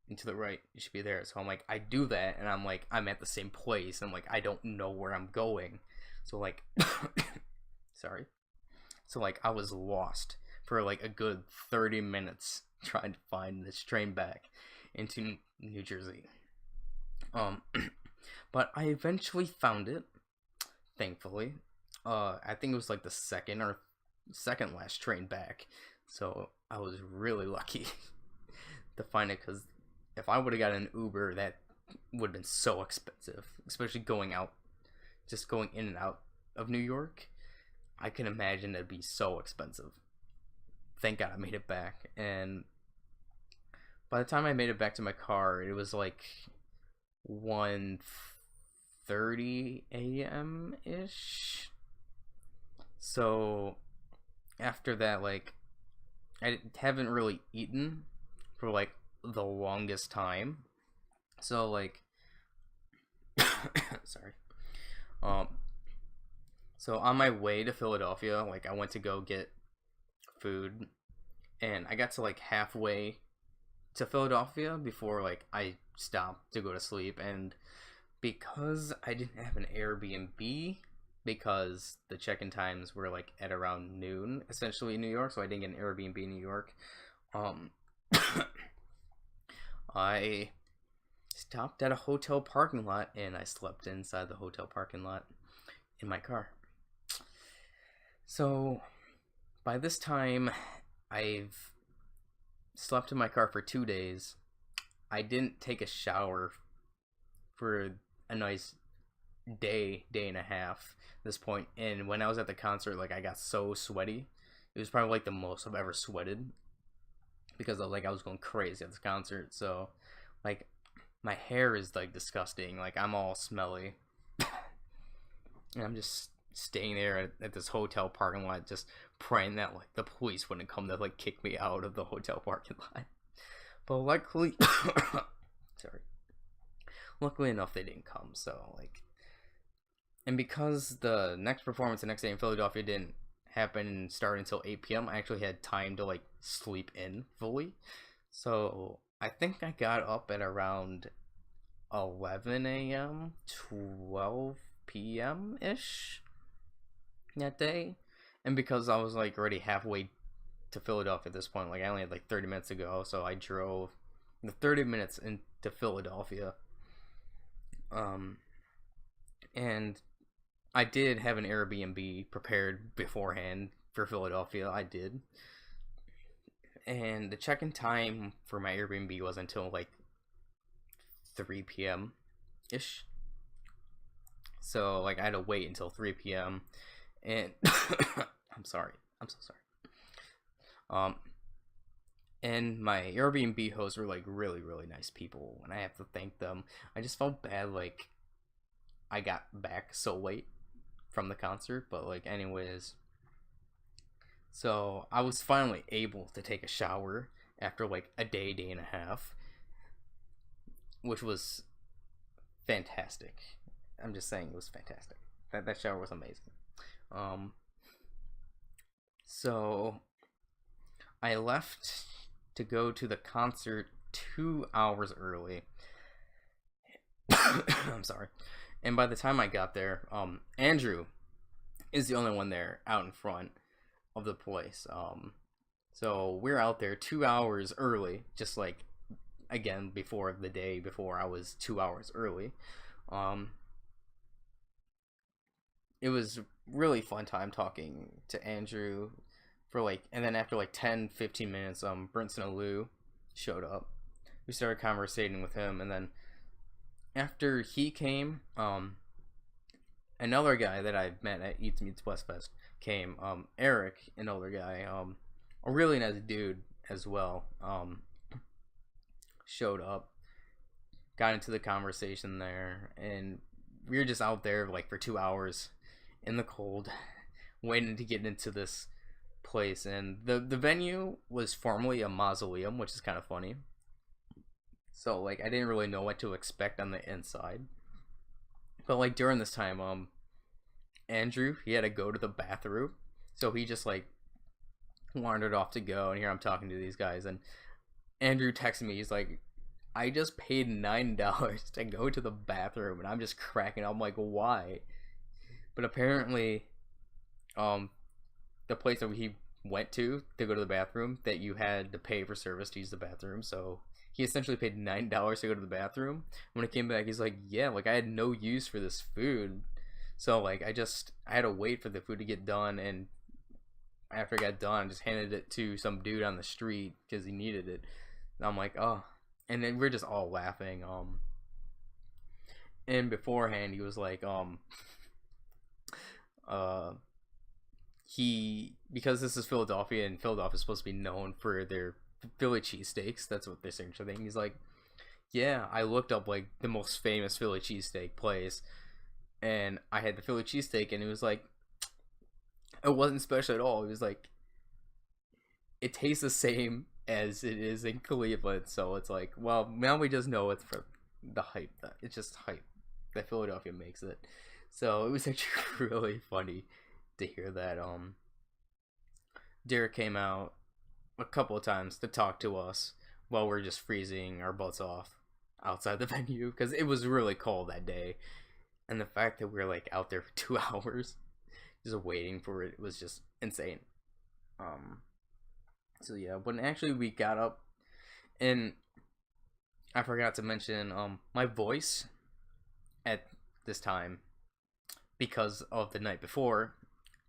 and to the right, it should be there. So I'm like, I do that, and I'm like, I'm at the same place, and like, I don't know where I'm going. So like, sorry. So like, I was lost for like a good 30 minutes trying to find this train back into New Jersey. Um, but I eventually found it, thankfully. I think it was like the second last train back, so I was really lucky to find it because if I would have got an Uber, that would have been so expensive, especially going out, just going in and out of New York. I can imagine it'd be so expensive. Thank God I made it back, and by the time I made it back to my car, it was like 1:30 a.m. ish. So after that, like, I haven't really eaten for like the longest time. So like, sorry. Um, so on my way to Philadelphia, like I went to go get food, and I got to like halfway to Philadelphia before like I stopped to go to sleep, and because I didn't have an Airbnb because the check-in times were like at around noon essentially in New York, so I didn't get an Airbnb in New York. um I stopped at a hotel parking lot, and I slept inside the hotel parking lot in my car. So by this time, I've slept in my car for 2 days. I didn't take a shower for a nice day and a half at this point. And when I was at the concert, like, I got so sweaty. It was probably like the most I've ever sweated, because of, like, I was going crazy at this concert. So like, my hair is like disgusting. Like, I'm all smelly. And I'm just staying there at this hotel parking lot, just praying that, like, the police wouldn't come to, like, kick me out of the hotel parking lot. But luckily, sorry, luckily enough, they didn't come. So, like, and because the next performance the next day in Philadelphia didn't happen and start until 8 p.m., I actually had time to, like, sleep in fully. So I think I got up at around 11 a.m., 12 p.m. ish that day. And because I was, like, already halfway to Philadelphia at this point, like, I only had like 30 minutes to go, so I drove the 30 minutes into Philadelphia. And I did have an Airbnb prepared beforehand for Philadelphia. I did. And the check-in time for my Airbnb was until like 3 p.m. ish. So, like, I had to wait until 3 p.m. And I'm sorry. I'm so sorry. And my Airbnb hosts were, like, really, really nice people, and I have to thank them. I just felt bad, like, I got back so late from the concert, but, like, anyways. So I was finally able to take a shower after, like, a day and a half, which was fantastic. I'm just saying, it was fantastic. That shower was amazing. So I left to go to the concert 2 hours early. I'm sorry. And by the time I got there, Andrew is the only one there out in front of the place. So we're out there 2 hours early, just like, again, before the day before I was 2 hours early. It was really fun time talking to Andrew for, like, and then after like 10-15 minutes, Brinson and Lou showed up. We started conversating with him, and then after he came, another guy that I met at Eats Meets Westfest came. Eric, an older guy, a really nice dude as well, showed up, got into the conversation there, and we were just out there, like, for 2 hours in the cold, waiting to get into this place. And the venue was formerly a mausoleum, which is kind of funny. So, like, I didn't really know what to expect on the inside. But, like, during this time, Andrew, he had to go to the bathroom, so he just, like, wandered off to go. And here I'm talking to these guys, and Andrew texted me. He's like, I just paid $9 to go to the bathroom, and I'm just cracking up. I'm like, why? But apparently, the place that he went to go to the bathroom, that you had to pay for service to use the bathroom. So he essentially paid $9 to go to the bathroom. When he came back, he's like, yeah, like, I had no use for this food. So, like, I had to wait for the food to get done, and after it got done, I just handed it to some dude on the street because he needed it. And I'm like, oh. And then we're just all laughing. And beforehand, he was like, because this is Philadelphia, and Philadelphia is supposed to be known for their Philly cheesesteaks. That's what they're signature thing. He's like, yeah, I looked up, like, the most famous Philly cheesesteak place, and I had the Philly cheesesteak, and it was like, it wasn't special at all. It was like, it tastes the same as it is in Cleveland. So it's like, well, now we just know it's for the hype. It's just hype that Philadelphia makes it. So it was actually really funny to hear that. Derek came out a couple of times to talk to us while we're just freezing our butts off outside the venue, because it was really cold that day, and the fact that we were, like, out there for 2 hours just waiting for it was just insane. So yeah, when actually we got up, and I forgot to mention my voice at this time, because of the night before,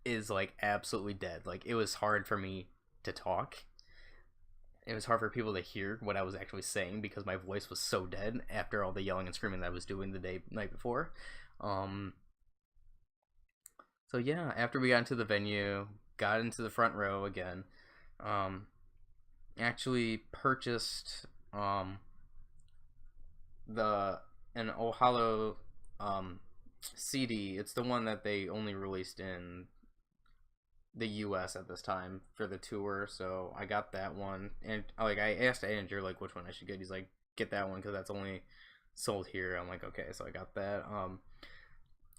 is like absolutely dead. Like it was hard for me to talk. It was hard for people to hear what I was actually saying because my voice was so dead after all the yelling and screaming that I was doing the night before. Um, so yeah, after we got into the venue, got into the front row again, um, actually purchased the an Ohalo CD. It's the one that they only released in the U.S. at this time for the tour, so I got that one. And like I asked Andrew like which one I should get. He's like, get that one because that's only sold here. I'm like, okay, so I got that.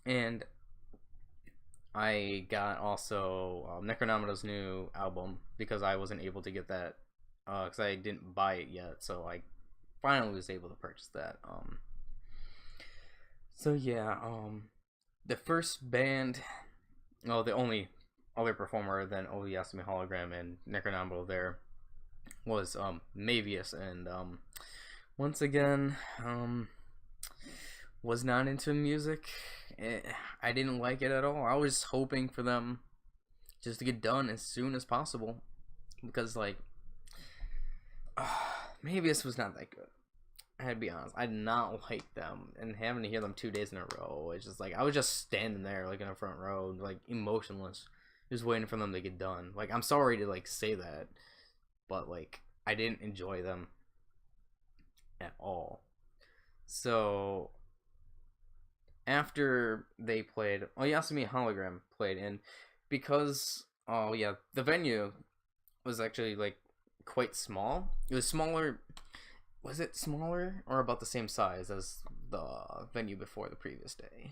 And I got also Necronomidol's new album because I wasn't able to get that because I didn't buy it yet. So I finally was able to purchase that. So yeah, the first band, well, the only other performer than Oyasumi Hologram and Necronomidol there was Mavius, and once again, was not into music. I didn't like it at all. I was hoping for them just to get done as soon as possible because like Mavius was not that good. I had to be honest. I did not like them, and having to hear them 2 days in a row, it's just like I was just standing there like in the front row, like emotionless, just waiting for them to get done. Like I'm sorry to like say that, but like I didn't enjoy them at all. So after they played, Oyasumi Hologram played, and because oh yeah, the venue was actually like quite small. It was smaller. Was it smaller or about the same size as the venue before the previous day?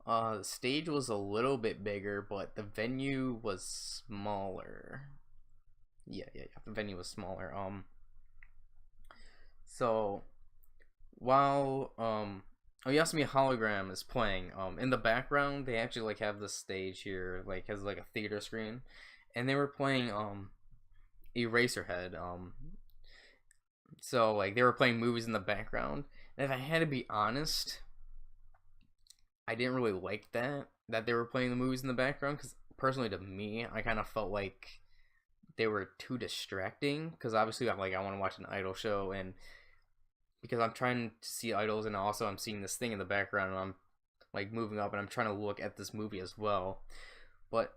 The stage was a little bit bigger, but the venue was smaller. Yeah. The venue was smaller. So while Oyasumi Hologram is playing, in the background they actually like have this stage here, like has like a theater screen, and they were playing Eraserhead. So like they were playing movies in the background. And if I had to be honest, I didn't really like that they were playing the movies in the background because personally to me, I kind of felt like they were too distracting because obviously I'm like I want to watch an idol show and because I'm trying to see idols and also I'm seeing this thing in the background and I'm like moving up and I'm trying to look at this movie as well. But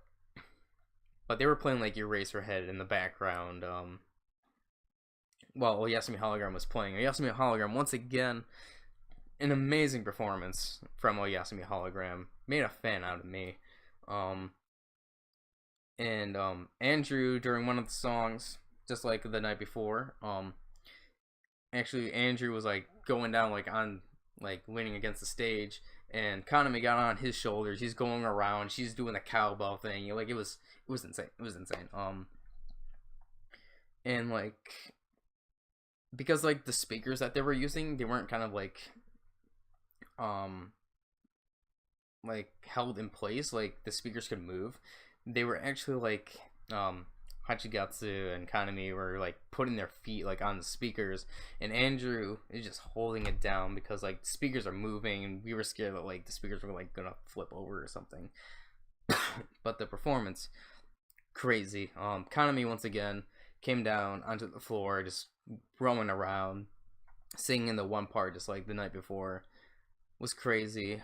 they were playing like Eraserhead in the background. Well, Oyasumi Hologram was playing. Oyasumi Hologram, once again, an amazing performance from Oyasumi Hologram. Made a fan out of me. And Andrew, during one of the songs, just like the night before, actually Andrew was like going down like on like leaning against the stage and Kaname got on his shoulders. He's going around. She's doing the cowbell thing. Like it was insane. It was insane. And like because like the speakers that they were using, they weren't kind of um like held in place. Like the speakers could move. They were actually like Hachigatsu and Kanami were like putting their feet like on the speakers, and Andrew is just holding it down because like speakers are moving, and we were scared that like the speakers were like gonna flip over or something. But the performance, crazy. Kanami once again came down onto the floor, just roaming around, singing the one part just like the night before. Was crazy.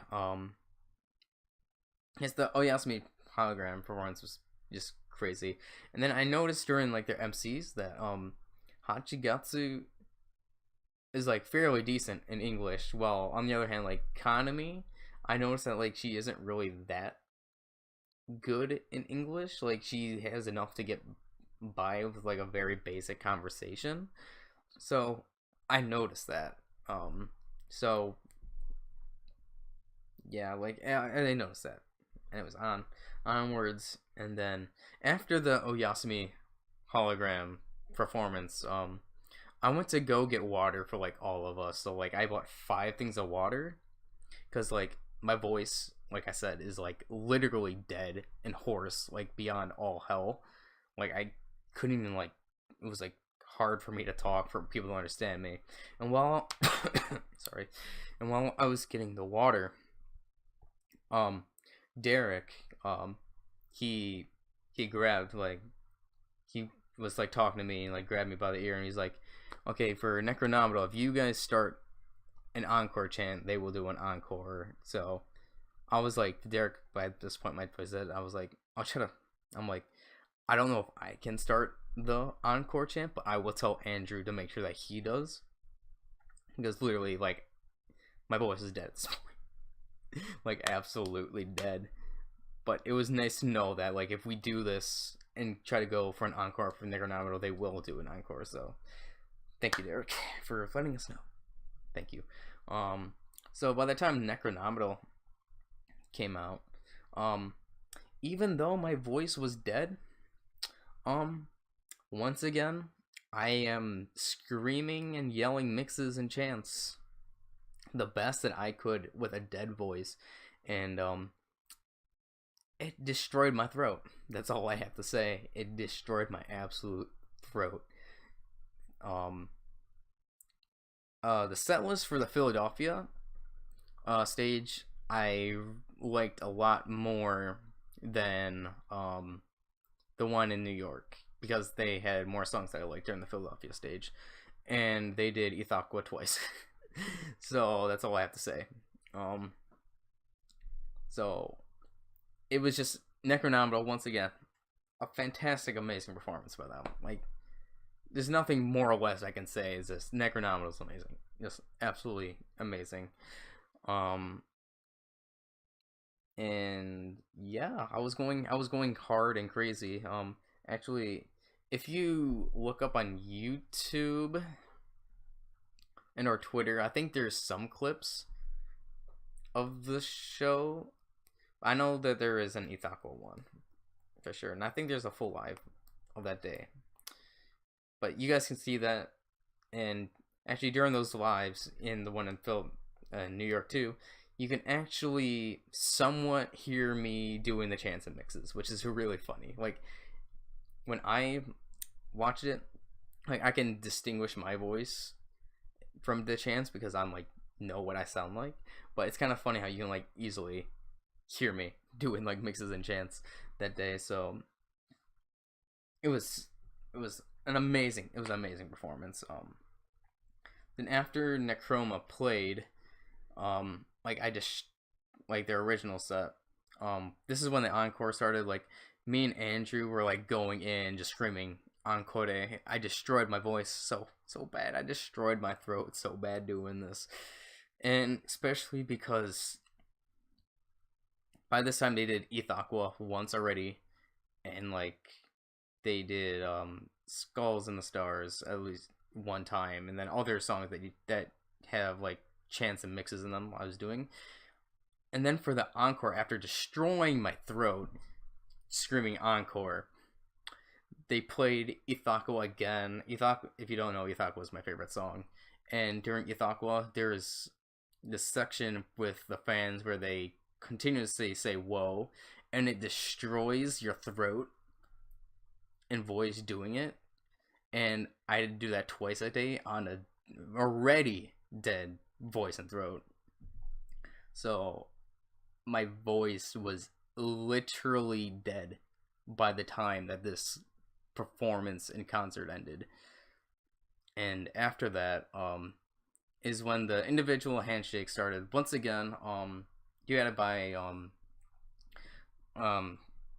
It's the Oyasumi Hologram performance was just crazy. And then I noticed during like their MCs that Hachigatsu is like fairly decent in English, while on the other hand like Kanami, I noticed that like she isn't really that good in English. Like she has enough to get by with like a very basic conversation. So I noticed that. So yeah, like I noticed that, and it was onwards. And then after the Oyasumi Hologram performance, I went to go get water for like all of us. So like I bought 5 things of water because like my voice, like I said, is like literally dead and hoarse, like beyond all hell. Like I couldn't even like, it was like hard for me to talk for people to understand me. And while sorry, and while I was getting the water, Derek, he grabbed like he was like talking to me and like grabbed me by the ear and he's like, okay, for Necronomidol, if you guys start an encore chant, they will do an encore. So I was like, Derek, by this point, my voice said, I was like, I'll try to. I'm like, I don't know if I can start the encore chant, but I will tell Andrew to make sure that he does. Because literally, like, my voice is dead at this point. Like, absolutely dead. But it was nice to know that, like, if we do this and try to go for an encore for Necronomidol, they will do an encore. So, thank you, Derek, for letting us know. Thank you. So by the time Necronomidol came out, even though my voice was dead, once again, I am screaming and yelling mixes and chants the best that I could with a dead voice, and it destroyed my throat. That's all I have to say. It destroyed my absolute throat. The set list for the Philadelphia stage I liked a lot more than the one in New York, because they had more songs that I liked during the Philadelphia stage, and they did Ithaqua twice. So that's all I have to say. So it was just Necronomidol once again, a fantastic, amazing performance by them. Like, there's nothing more or less I can say. Is this Necronomidol is amazing, just absolutely amazing. And yeah, I was going hard and crazy. Actually, if you look up on YouTube and or Twitter, I think there's some clips of the show. I know that there is an Ithaqua one for sure, and I think there's a full live of that day. But you guys can see that, and actually during those lives in the one in New York too, you can actually somewhat hear me doing the chants and mixes, which is really funny. Like, when I watched it, like, I can distinguish my voice from the chants because I'm like, know what I sound like. But it's kind of funny how you can like easily hear me doing like mixes and chants that day. So it was an amazing performance. Then after Necroma played, like, I just, like, their original set, this is when the encore started. Like, me and Andrew were like going in just screaming encore. I destroyed my voice so bad. I destroyed my throat so bad doing this, and especially because by this time they did Ithaqua once already, and like they did Skulls in the Stars at least one time, and then other songs that have like chants and mixes in them I was doing. And then for the encore, after destroying my throat screaming encore, they played Ithaqua again. Ithaqua, if you don't know, Ithaqua is my favorite song. And during Ithaqua, there's this section with the fans where they continuously say whoa, and it destroys your throat and voice doing it. And I had to do that twice a day on a already dead voice and throat. So my voice was literally dead by the time that this performance and concert ended. And after that is when the individual handshake started. Once again, you had to buy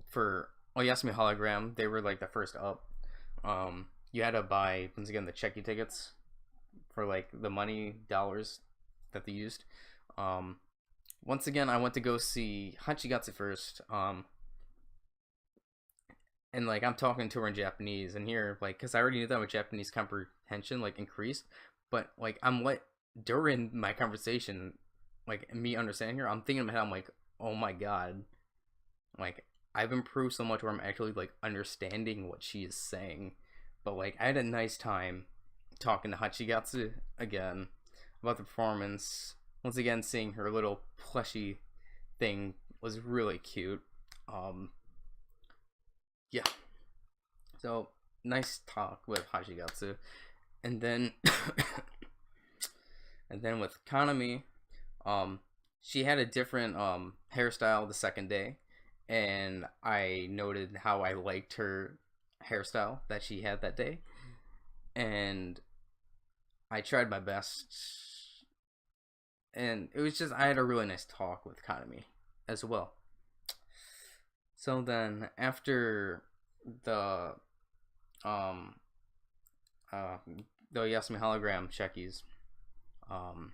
for Oyasumi Hologram, they were like the first up. You had to buy, once again, the checky tickets for like the money dollars that they used. Once again, I went to go see Hachigatsu first. And like, I'm talking to her in Japanese, and here, like, because I already knew that my Japanese comprehension like increased, but like, I'm like, during my conversation, like, me understanding her, I'm thinking in my head, I'm like, oh my god, like, I've improved so much where I'm actually like understanding what she is saying. But like, I had a nice time talking to Hachigatsu again about the performance. Once again, seeing her little plushy thing was really cute. Yeah. So nice talk with Hashigatsu, and then and then with Kanami, um, she had a different hairstyle the second day, and I noted how I liked her hairstyle that she had that day, and I tried my best, and it was just I had a really nice talk with Kanami as well. So then after the um uh the Oyasumi Hologram checkies, um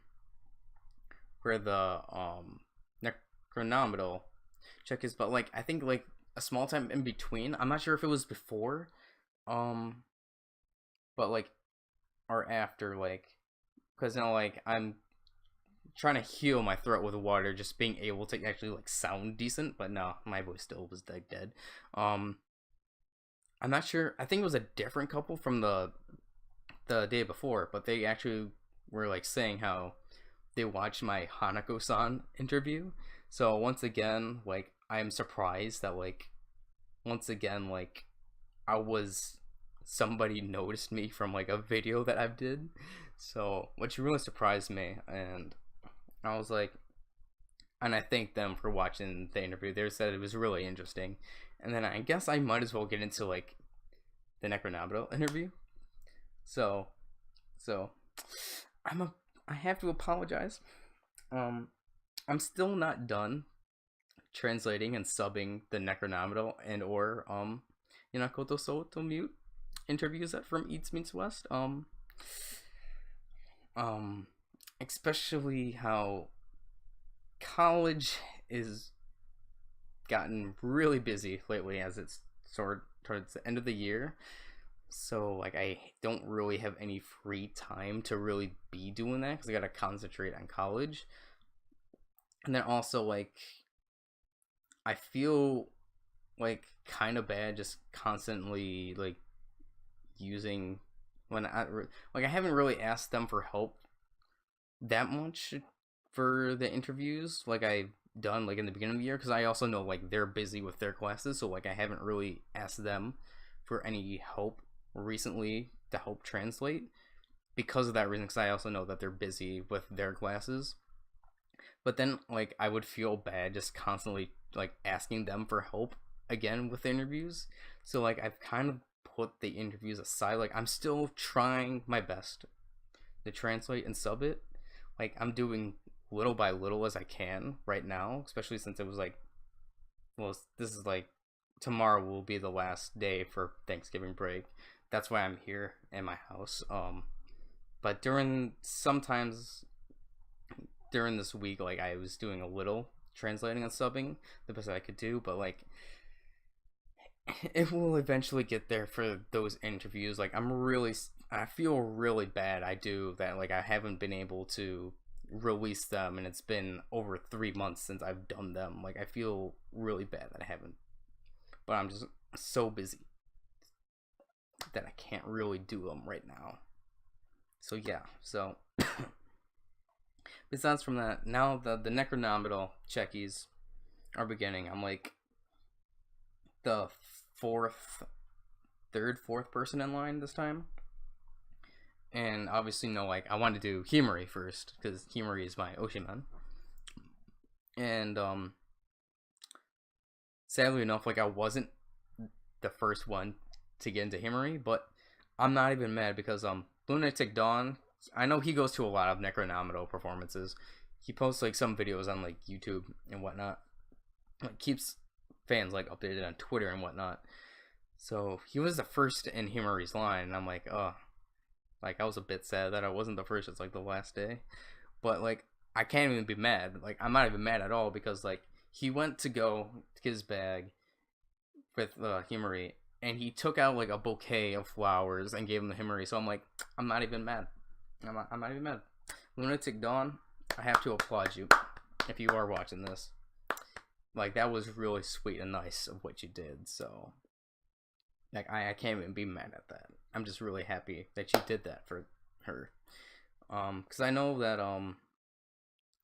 where the Necronomidol checkies, but like I think like a small time in between. I'm not sure if it was before, um, but like or after, like because now like I'm trying to heal my throat with water, just being able to actually like sound decent. But no, my voice still was like dead. Um, I'm not sure. I think it was a different couple from the day before, but they actually were like saying how they watched my Hanako-san interview. So once again, like I'm surprised that like once again like I was somebody noticed me from like a video that I did. So which really surprised me, and I was like, and I thanked them for watching the interview. They said it was really interesting, and then I guess I might as well get into like the Necronomidol interview. So, so I have to apologize. Um, I'm still not done translating and subbing the Necronomidol and or Yanakoto Soto Mute interviews that from Eats Meets West. Um, especially how college is gotten really busy lately as it's sort towards the end of the year. So like I don't really have any free time to really be doing that because I gotta concentrate on college. And then also like I feel like kind of bad just constantly like using when I haven't really asked them for help that much for the interviews like I've done like in the beginning of the year, because I also know like they're busy with their classes, so like I haven't really asked them for any help recently to help translate because of that reason, because I also know that they're busy with their classes. But then like I would feel bad just constantly like asking them for help again with the interviews. So like I've kind of put the interviews aside. Like I'm still trying my best to translate and sub it. Like I'm doing little by little as I can right now, especially since it was like, well, this is like tomorrow will be the last day for Thanksgiving break. That's why I'm here in my house. But sometimes during this week, like I was doing a little translating and subbing the best I could do, but like it will eventually get there for those interviews. Like I feel really bad. I do that. Like I haven't been able to release them, and it's been over 3 months since I've done them. Like I feel really bad that I haven't, but I'm just so busy that I can't really do them right now. So yeah. So besides from that, now the Necronomidol checkies are beginning. I'm like the fourth person in line this time. And obviously, no, like, I wanted to do Himari first, because Himari is my Oshiman. And, sadly enough, like, I wasn't the first one to get into Himari, but I'm not even mad because, Lunatic Dawn, I know he goes to a lot of Necronomidol performances. He posts, like, some videos on, like, YouTube and whatnot. Like, keeps fans, like, updated on Twitter and whatnot. So, he was the first in Himari's line, and I'm like, oh. Like, I was a bit sad that I wasn't the first. It's, like, the last day. But, like, I can't even be mad. Like, I'm not even mad at all because, like, he went to go to get his bag with Himari, and he took out, like, a bouquet of flowers and gave him the Himari. So I'm like, I'm not even mad. I'm not even mad. Lunatic Dawn, I have to applaud you if you are watching this. Like, that was really sweet and nice of what you did. So, like, I can't even be mad at that. I'm just really happy that you did that for her. Because I know that,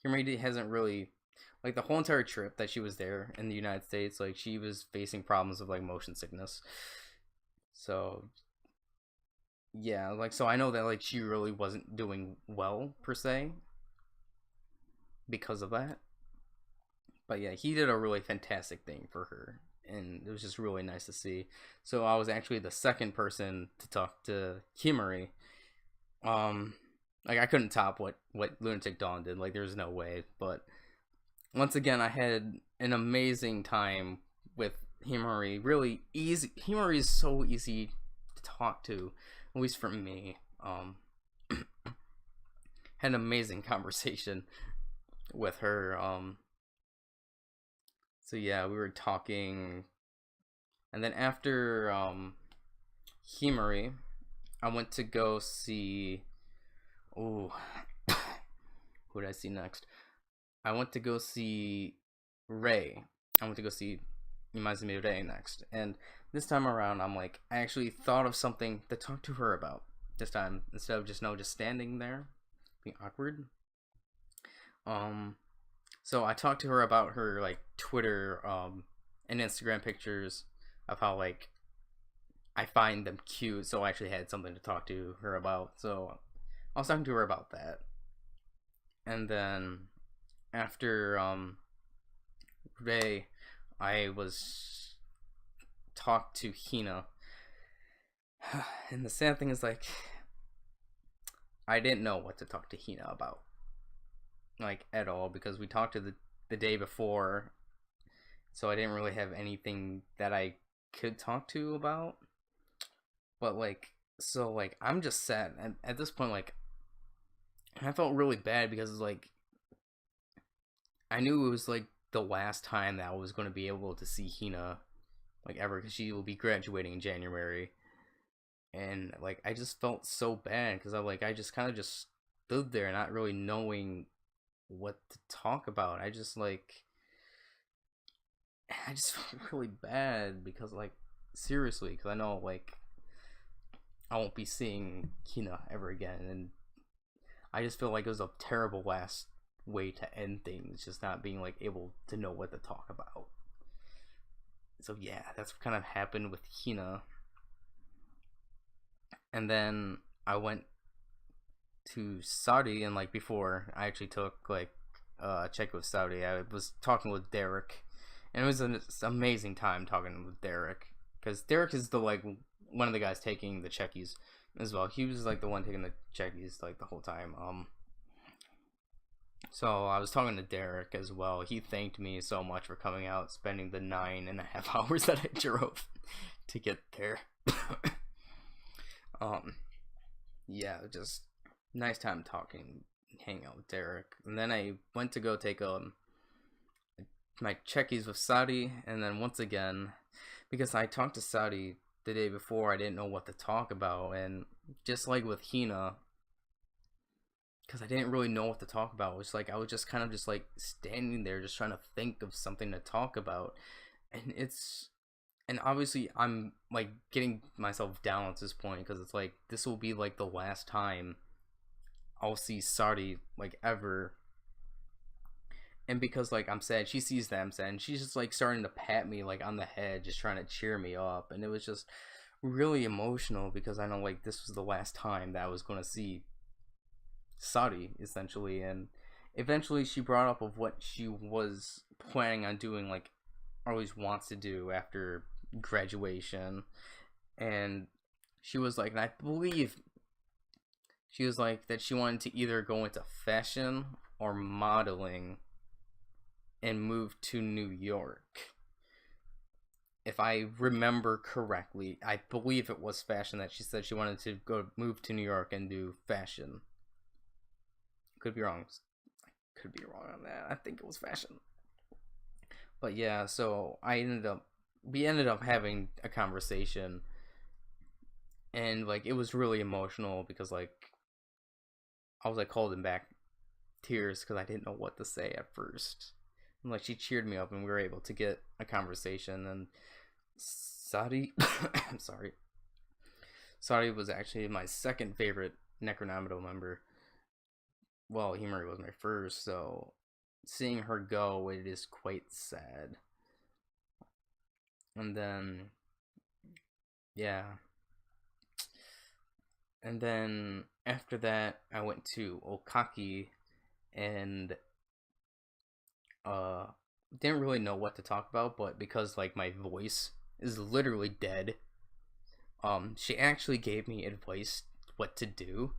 Himari hasn't really, like, the whole entire trip that she was there in the United States, like, she was facing problems with, like, motion sickness. So, yeah, like, so I know that like she really wasn't doing well per se because of that. But yeah, he did a really fantastic thing for her, and it was just really nice to see. So I was actually the second person to talk to Himari. Um, like I couldn't top what Lunatic Dawn did. Like there's no way. But once again, I had an amazing time with Himari. Really easy. Himari is so easy to talk to, at least for me. Had an amazing conversation with her. So yeah, we were talking, and then after Himari, I went to go see. Oh, who did I see next? I went to go see Ray. I went to go see Imazumi Ray next, and this time around, I'm like, I actually thought of something to talk to her about this time instead of just standing there, being awkward. Um, so I talked to her about her like Twitter and Instagram pictures of how like I find them cute. So I actually had something to talk to her about. So I was talking to her about that. And then after Ray, I was talked to Hina. And the sad thing is like I didn't know what to talk to Hina about. Like at all, because we talked to the day before, so I didn't really have anything that I could talk to about. But like, so like, I'm just sad at this point. Like, I felt really bad because like I knew it was like the last time that I was going to be able to see Hina like ever, because she will be graduating in January, and like I just felt so bad because I just kind of just stood there not really knowing what to talk about. I just felt really bad because like seriously, because I know like I won't be seeing Hina ever again, and I just feel like it was a terrible last way to end things, just not being like able to know what to talk about. So yeah, that's what kind of happened with Hina. And then I went to Saudi, and like before I actually took like a check with Saudi, I was talking with Derek, and it was an amazing time talking with Derek, because Derek is the like one of the guys taking the checkies as well. He was like the one taking the checkies like the whole time. So I was talking to Derek as well. He thanked me so much for coming out, spending the 9.5 hours that I drove to get there. um, yeah, just nice time talking, hanging out with Derek, and then I went to go take my checkies with Saudi, and then once again, because I talked to Saudi the day before, I didn't know what to talk about, and just like with Hina, because I didn't really know what to talk about. It was like I was just kind of just like standing there, just trying to think of something to talk about, and obviously I'm like getting myself down at this point because it's like this will be like the last time I'll see Sardi like ever. And because like I'm sad, she sees that I'm sad, and she's just like starting to pat me like on the head, just trying to cheer me up, and it was just really emotional because I know like this was the last time that I was going to see Saudi essentially. And eventually she brought up of what she was planning on doing, like always wants to do after graduation, and she was like, and I believe she was like that she wanted to either go into fashion or modeling and move to New York. If I remember correctly, I believe it was fashion that she said she wanted to go move to New York and do fashion. Could be wrong. Could be wrong on that. I think it was fashion. But yeah, so we ended up having a conversation, and like it was really emotional because like I was like holding back tears because I didn't know what to say at first. And like she cheered me up, and we were able to get a conversation. And Saudi, I'm sorry, Saudi was actually my second favorite Necronomidol member. Well, Himari was my first, so seeing her go, it is quite sad. And then, yeah, And then after that, I went to Okaki and uh didn't really know what to talk about, but because like my voice is literally dead, she actually gave me advice what to do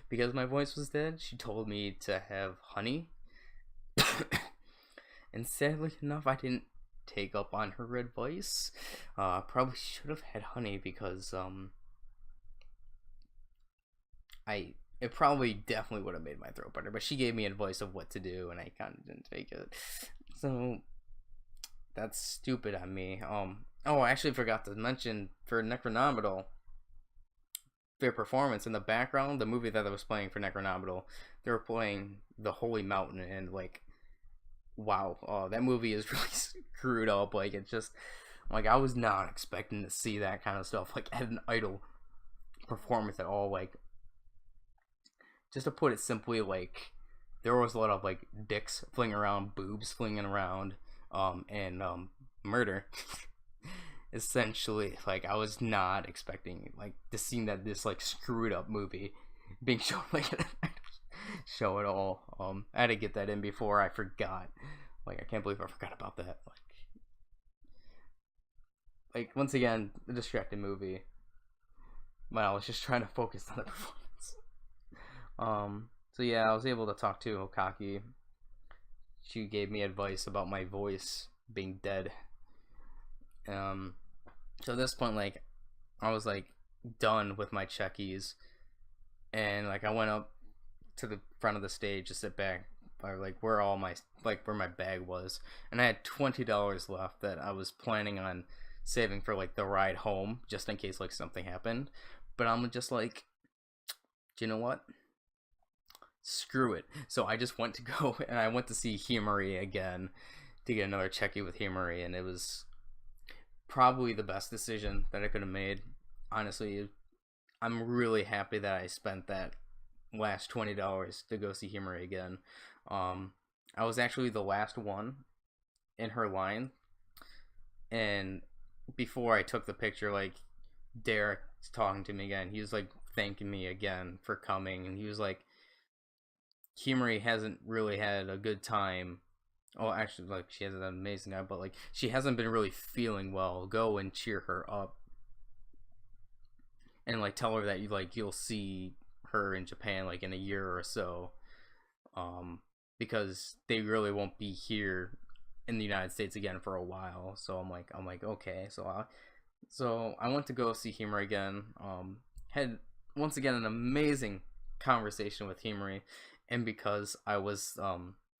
because my voice was dead. She told me to have honey. And sadly enough, I didn't take up on her advice. Probably should have had honey because I it probably definitely would have made my throat better. But she gave me advice of what to do, and I kind of didn't take it. So that's stupid on me. Oh, I actually forgot to mention for Necronomidol, their performance in the background, the movie that I was playing for Necronomidol, they were playing The Holy Mountain, and like, wow, that movie is really screwed up. Like, it just, like, I was not expecting to see that kind of stuff, like, at an idol performance at all. Like, just to put it simply, like, there was a lot of, like, dicks flinging around, boobs flinging around, and, murder. Essentially, like, I was not expecting, like, to see that this, like, screwed up movie being shown, like, at an show at all. I had to get that in before I forgot. Like, I can't believe I forgot about that. Like once again, a distracted movie. But I was just trying to focus on the performance. So yeah, I was able to talk to Okaki. She gave me advice about my voice being dead. So at this point, like, I was like done with my checkies, and like I went up to the front of the stage to sit back, or like where my bag was, and I had $20 left that I was planning on saving for like the ride home, just in case like something happened. But I'm just like, do you know what? Screw it. So I just went to go and I went to see Himari again to get another checkie with Himari, and it was probably the best decision that I could have made. Honestly, I'm really happy that I spent that last $20 to go see Himari again. I was actually the last one in her line, and before I took the picture, like, Derek's talking to me again. He was like thanking me again for coming, and he was like, Himari hasn't really had a good time. Oh, actually, like, she has an amazing guy, but like, she hasn't been really feeling well. Go and cheer her up, and like tell her that you'll see her in Japan like in a year or so, because they really won't be here in the United States again for a while. So I'm like okay. So I went to go see Himari again. Had once again an amazing conversation with Himari, and because I was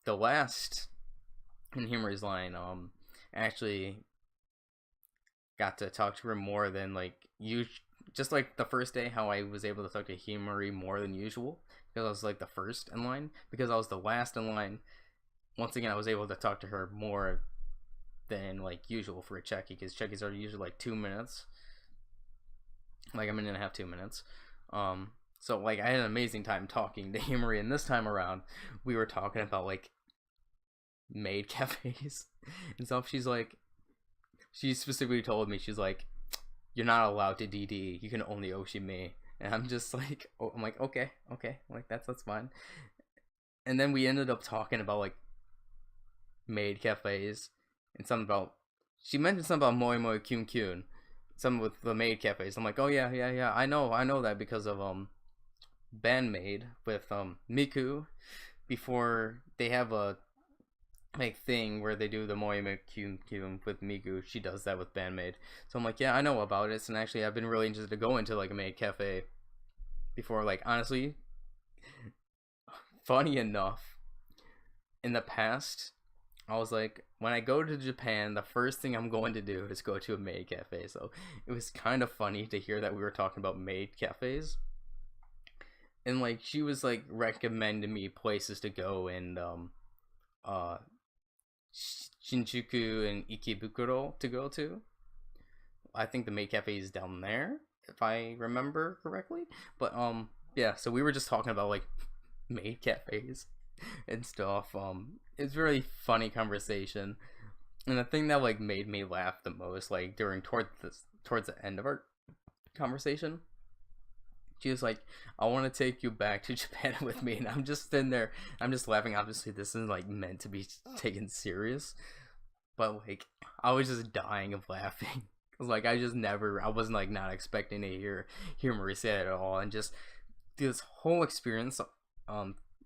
the last in Himari's line, actually got to talk to her more than like you. Just like the first day, how I was able to talk to Himari more than usual because I was like the first in line. Because I was the last in line, once again I was able to talk to her more than like usual for a checkie, because checkies are usually like 2 minutes, like a minute and a half, 2 minutes. So like I had an amazing time talking to Himari, and this time around we were talking about like maid cafes and stuff. She specifically told me, she's like, you're not allowed to DD. You can only Oshi me. And I'm just like, oh, I'm like, okay, like that's fine. And then we ended up talking about like maid cafes and something about. She mentioned something about Moi Moi Kyun Kyun, something with the maid cafes. I'm like, oh yeah. I know that because of Bandmaid with Miku. Before they have a like thing where they do the Moyame Kyun with Miku, she does that with Bandmaid. So I'm like, yeah, I know about it, and actually I've been really interested to go into like a maid cafe before. Like, honestly, funny enough, in the past I was like, when I go to Japan, the first thing I'm going to do is go to a maid cafe. So it was kind of funny to hear that we were talking about maid cafes, and like she was like recommending me places to go, and Shinjuku and Ikebukuro to go to. I think the maid cafe is down there, if I remember correctly. But yeah, so we were just talking about like maid cafes and stuff. It's a really funny conversation. And the thing that like made me laugh the most, like towards the end of our conversation, She was like, I want to take you back to Japan with me. And I'm just sitting there. I'm just laughing. Obviously, this isn't like meant to be taken serious. But like, I was just dying of laughing. Cause like, I wasn't like not expecting to hear Marie say it at all. And just this whole experience,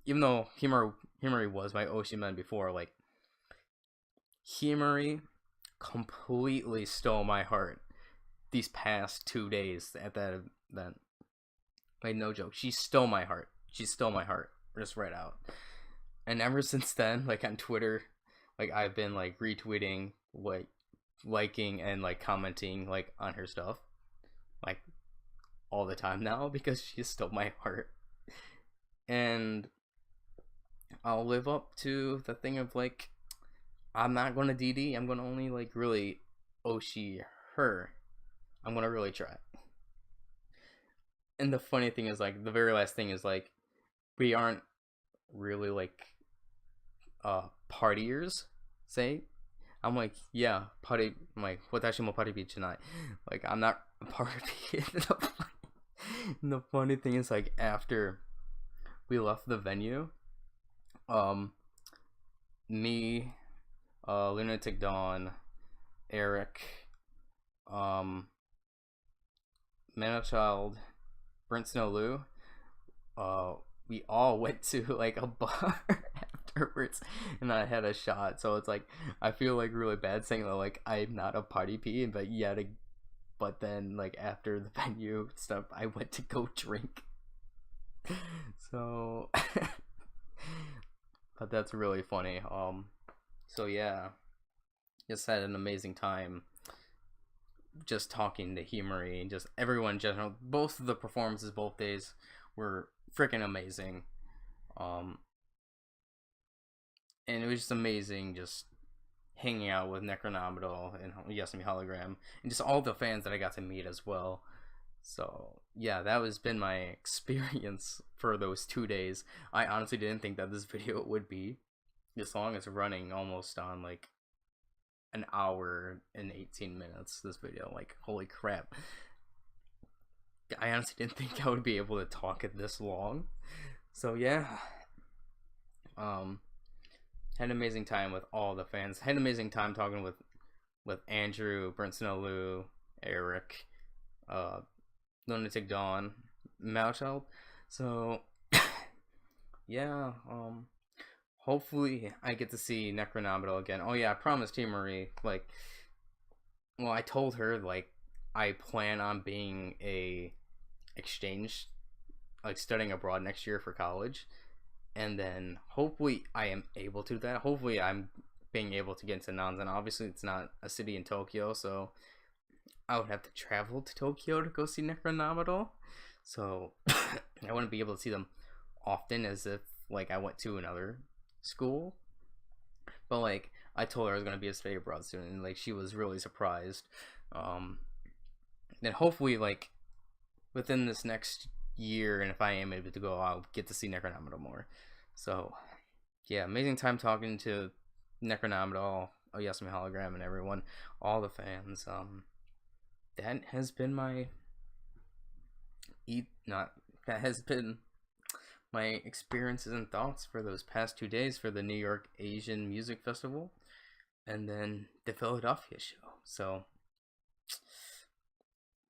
even though Himari was my Oshiman before, like, Himari completely stole my heart these past 2 days at that event. Like, no joke. She stole my heart. She stole my heart. Just right out. And ever since then, like, on Twitter, like, I've been, like, retweeting, like, liking, and, like, commenting, like, on her stuff. Like, all the time now, because she stole my heart. And I'll live up to the thing of, like, I'm not going to DD. I'm going to only, like, really Oshi her. I'm going to really try. And the funny thing is, like, the very last thing is, like, we aren't really, like, partiers, say. I'm like, yeah, party. I'm like, watashi mo party janai. Like, I'm not a party. And the funny thing is, like, after we left the venue, me, Lunatic Dawn, Eric, Manichild, Brent Snow Lou, we all went to like a bar afterwards, and I had a shot. So it's like, I feel like really bad saying that, like, I'm not a party pee, but then like after the venue stuff, I went to go drink. So, but that's really funny. So yeah, just had an amazing time. Just talking to Himari and just everyone in general. Both of the performances both days were freaking amazing. And it was just amazing just hanging out with Necronomidol and Oyasumi Hologram and just all the fans that I got to meet as well. So yeah, that has been my experience for those 2 days. I honestly didn't think that this video would be this long. It's running almost on like an hour and 18 minutes, this video. Like, holy crap. I honestly didn't think I would be able to talk it this long. So yeah, had an amazing time with all the fans. Had an amazing time talking with Andrew, Brent Snowloo, Eric, Lunatic Dawn, Malchild. So yeah, hopefully I get to see Necronomidol again. Oh yeah, I promised T. Marie, like, well, I told her, like, I plan on being a exchange, like, studying abroad next year for college. And then hopefully I am able to do that. Hopefully I'm being able to get into Nanzen. Obviously it's not a city in Tokyo, so I would have to travel to Tokyo to go see Necronomidol. So I wouldn't be able to see them often as if, like, I went to another school. But like, I told her I was going to be a study abroad student, and like, she was really surprised. Then hopefully, like, within this next year, and if I am able to go, I'll get to see Necronomidol more. So yeah, amazing time talking to Necronomidol, Oyasumi Hologram, and everyone, all the fans. That has been my my experiences and thoughts for those past 2 days for the New York Asian Music Festival and then the Philadelphia show. So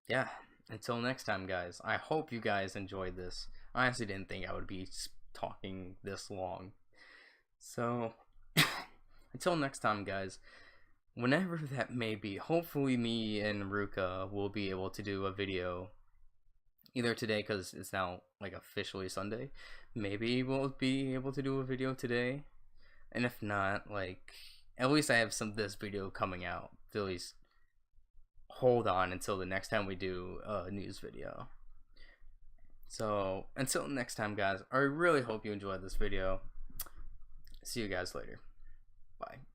yeah, until next time, guys, I hope you guys enjoyed this. I honestly didn't think I would be talking this long. So until next time, guys, whenever that may be, hopefully me and Ruka will be able to do a video either today, because it's now like officially Sunday. Maybe we'll be able to do a video today, and if not, like, at least I have this video coming out to at least hold on until the next time we do a news video. So until next time, guys, I really hope you enjoyed this video. See you guys later. Bye.